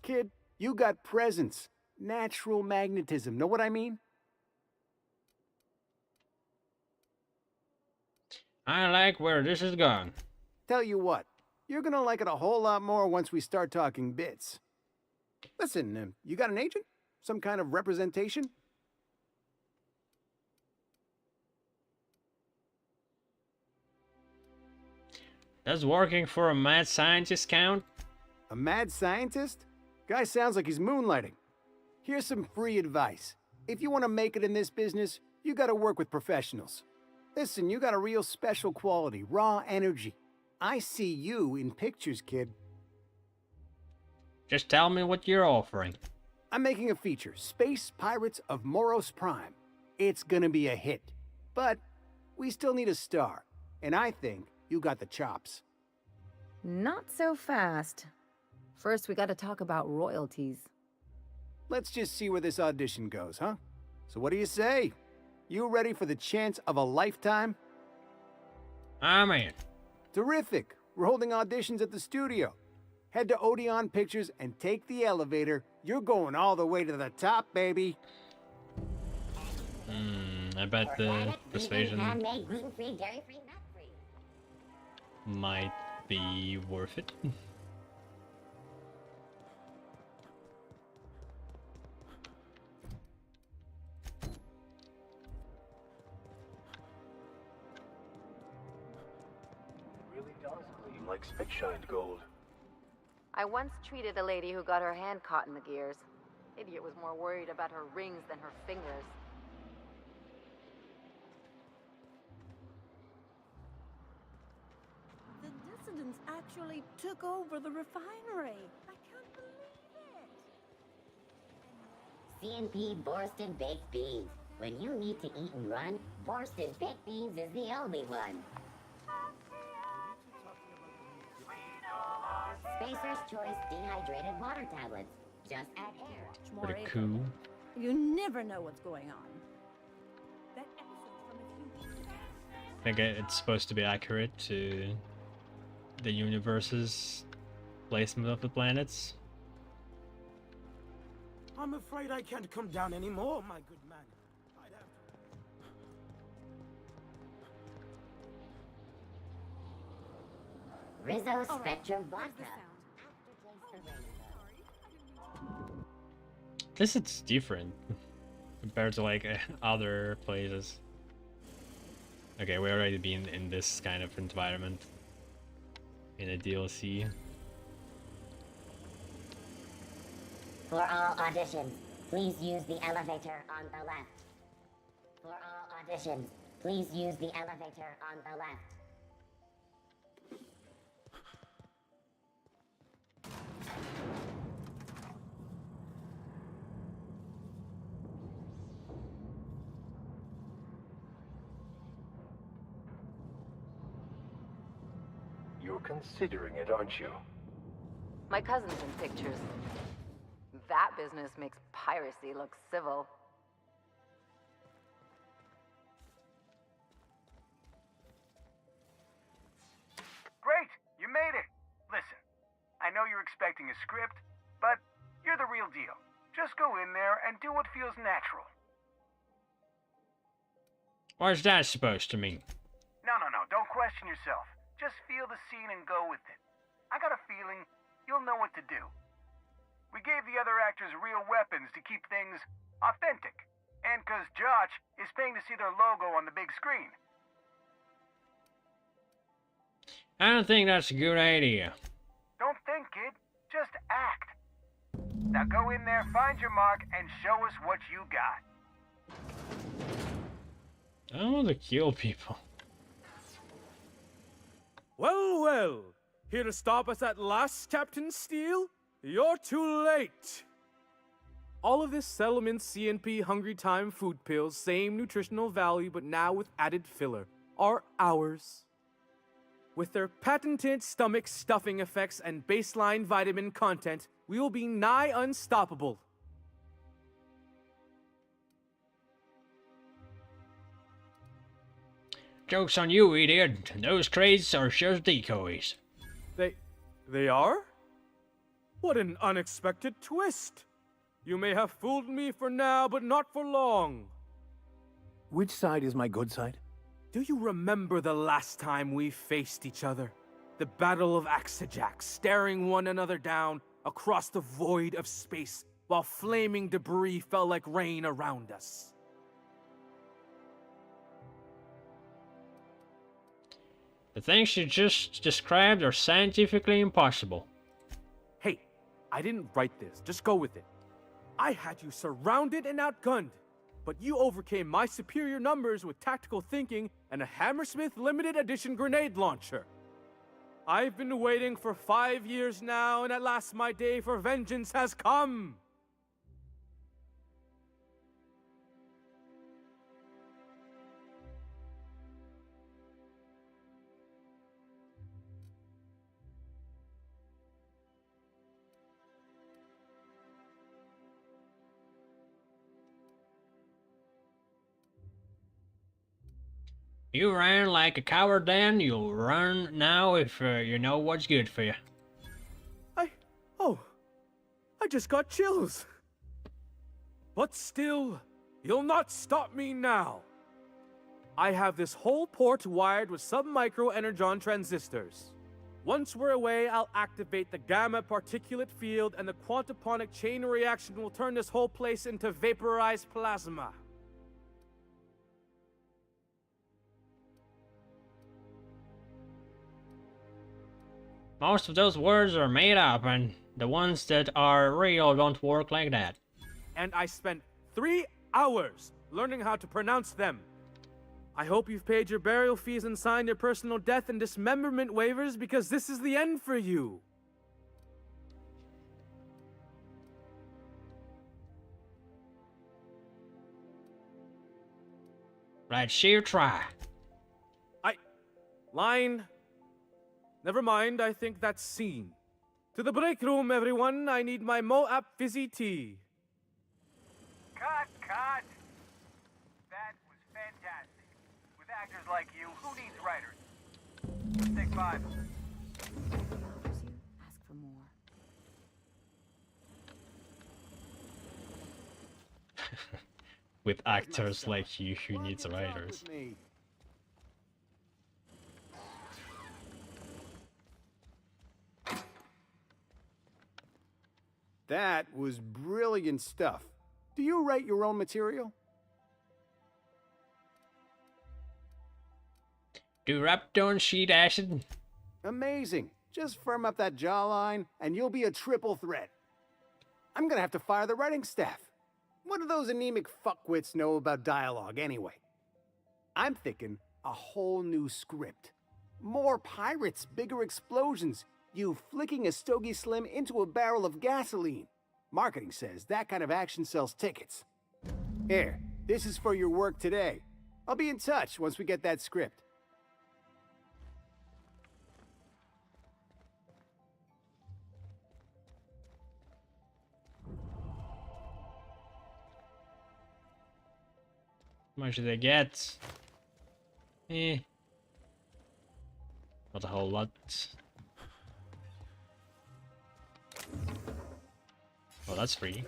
Kid, you got presence. Natural magnetism, know what I mean? I like where this is going. Tell you what, You're gonna like it a whole lot more once we start talking bits. Listen, you got an agent? Some kind of representation? Does working for a mad scientist count? A mad scientist? Guy sounds like he's moonlighting. Here's some free advice. If you want to make it in this business, you gotta work with professionals. Listen, you got a real special quality, raw energy. I see you in pictures, kid. Just tell me what you're offering. I'm making a feature, Space Pirates of Moros Prime. It's gonna be a hit. But we still need a star. And I think you got the chops. Not so fast. First, we gotta talk about royalties. Let's just see where this audition goes, huh? So what do you say? You ready for the chance of a lifetime? I'm in. Terrific. We're holding auditions at the studio. Head to Odeon Pictures and take the elevator. You're going all the way to the top, baby. I bet the persuasion Handmade, gluten-free, dairy-free, nut-free. might be worth it. Really does gleam like spit-shined gold. I once treated a lady who got her hand caught in the gears. Idiot was more worried about her rings than her fingers. The dissidents actually took over the refinery. I can't believe it. CNP Borston Baked Beans. When you need to eat and run, Borston Baked Beans is the only one. Spacer's Choice Dehydrated Water Tablets. Just add air. Pretty cool. You never know what's going on. That I think it's supposed to be accurate to the universe's placement of the planets. I'm afraid I can't come down anymore, my good man. I'd have Rizzo Spectrum Vodka. This is different compared to like other places. Okay, we already been in this kind of environment in a DLC. For all auditions, please use the elevator on the left. For all auditions, please use the elevator on the left. You're considering it, aren't you? My cousin's in pictures. That business makes piracy look civil. Great! You made it! Listen, I know you're expecting a script, but you're the real deal. Just go in there and do what feels natural. What's that supposed to mean? No, don't question yourself. Just feel the scene and go with it. I got a feeling you'll know what to do. We gave the other actors real weapons to keep things authentic. And 'cause Josh is paying to see their logo on the big screen. I don't think that's a good idea. Don't think, kid. Just act. Now go in there, find your mark, and show us what you got. I don't want to kill people. Well, well. Here to stop us at last, Captain Steele? You're too late. All of this settlement CNP Hungry Time food pills, same nutritional value, but now with added filler, are ours. With their patented stomach stuffing effects and baseline vitamin content, we will be nigh unstoppable. Joke's on you, idiot. Those crates are just decoys. They are? What an unexpected twist. You may have fooled me for now, but not for long. Which side is my good side? Do you remember the last time we faced each other? the Battle of Axejack, staring one another down across the void of space while flaming debris fell like rain around us. The things you just described are scientifically impossible. Hey, I didn't write this. Just go with it. I had you surrounded and outgunned, but you overcame my superior numbers with tactical thinking and a Hammersmith limited edition grenade launcher. I've been waiting for 5 years now, and at last my day for vengeance has come. You ran like a coward then, you'll run now if you know what's good for you. I just got chills. But still, you'll not stop me now. I have this whole port wired with sub-micro energon transistors. Once we're away, I'll activate the gamma particulate field and the quantaponic chain reaction will turn this whole place into vaporized plasma. Most of those words are made up, and the ones that are real don't work like that. And I spent 3 hours learning how to pronounce them. I hope you've paid your burial fees and signed your personal death and dismemberment waivers, because this is the end for you. Let's sheer try. Line. Never mind, I think that's scene. To the break room, everyone. I need my Moab fizzy tea. Cut! That was fantastic. With actors like you, who needs writers? Take 5. Ask for more. With actors like you, who needs writers? That was brilliant stuff. Do you write your own material? Do Raptor sheet acid? Amazing. Just firm up that jawline, and you'll be a triple threat. I'm gonna have to fire the writing staff. What do those anemic fuckwits know about dialogue anyway? I'm thinking a whole new script. More pirates, bigger explosions, you flicking a Stogie Slim into a barrel of gasoline. Marketing says that kind of action sells tickets. Here, this is for your work today. I'll be in touch once we get that script. How much did I get? Not a whole lot. Oh, that's free.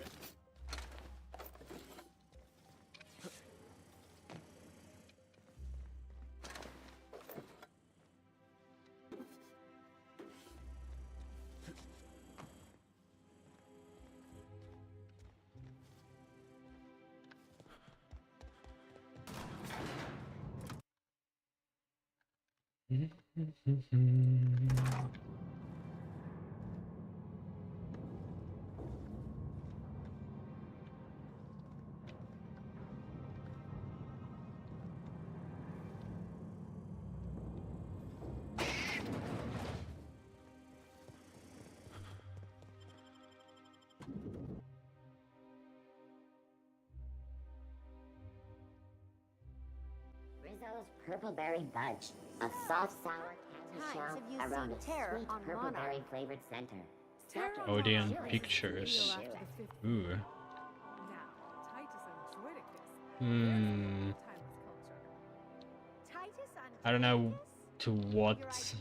Rizzo's Purpleberry Budge, a soft, sour candy shell around a sweet purpleberry flavored center. Odeon Pictures. Ooh. I don't know to what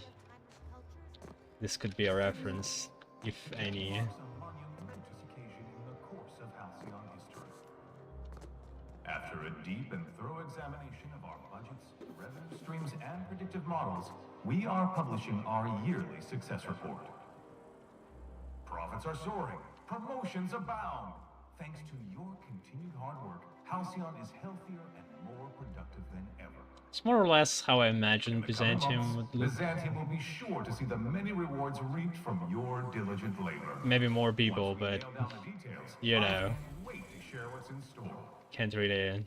this could be a reference, if any. After a deep and thorough examination of our budgets, revenue streams, and predictive models, we are publishing our yearly success report. Profits are soaring, promotions abound. Thanks to your continued hard work, Halcyon is healthier and more productive than ever. It's more or less how I imagined In the coming Byzantium months, would look. Byzantium will be sure to see the many rewards reaped from your diligent labor. Maybe more people, but you know, Wait to share what's in store. can't really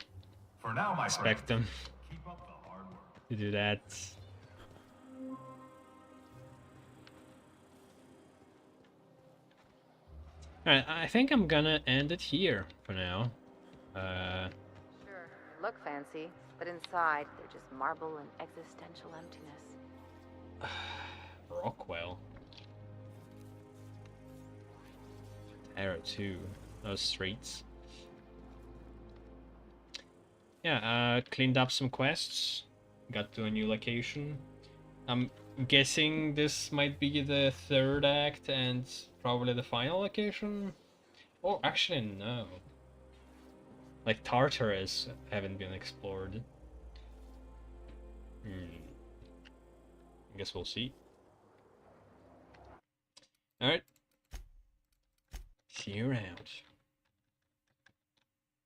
For now, my expect friends, them keep up the hard work. to do that. Alright, I think I'm gonna end it here for now. Sure, look fancy, but inside they're just marble and existential emptiness. Rockwell. Arrow 2. Those streets. Yeah, cleaned up some quests. Got to a new location. I'm guessing this might be the third act and probably the final location. Oh, actually no. Like Tartarus haven't been explored. I guess we'll see. Alright. See you around.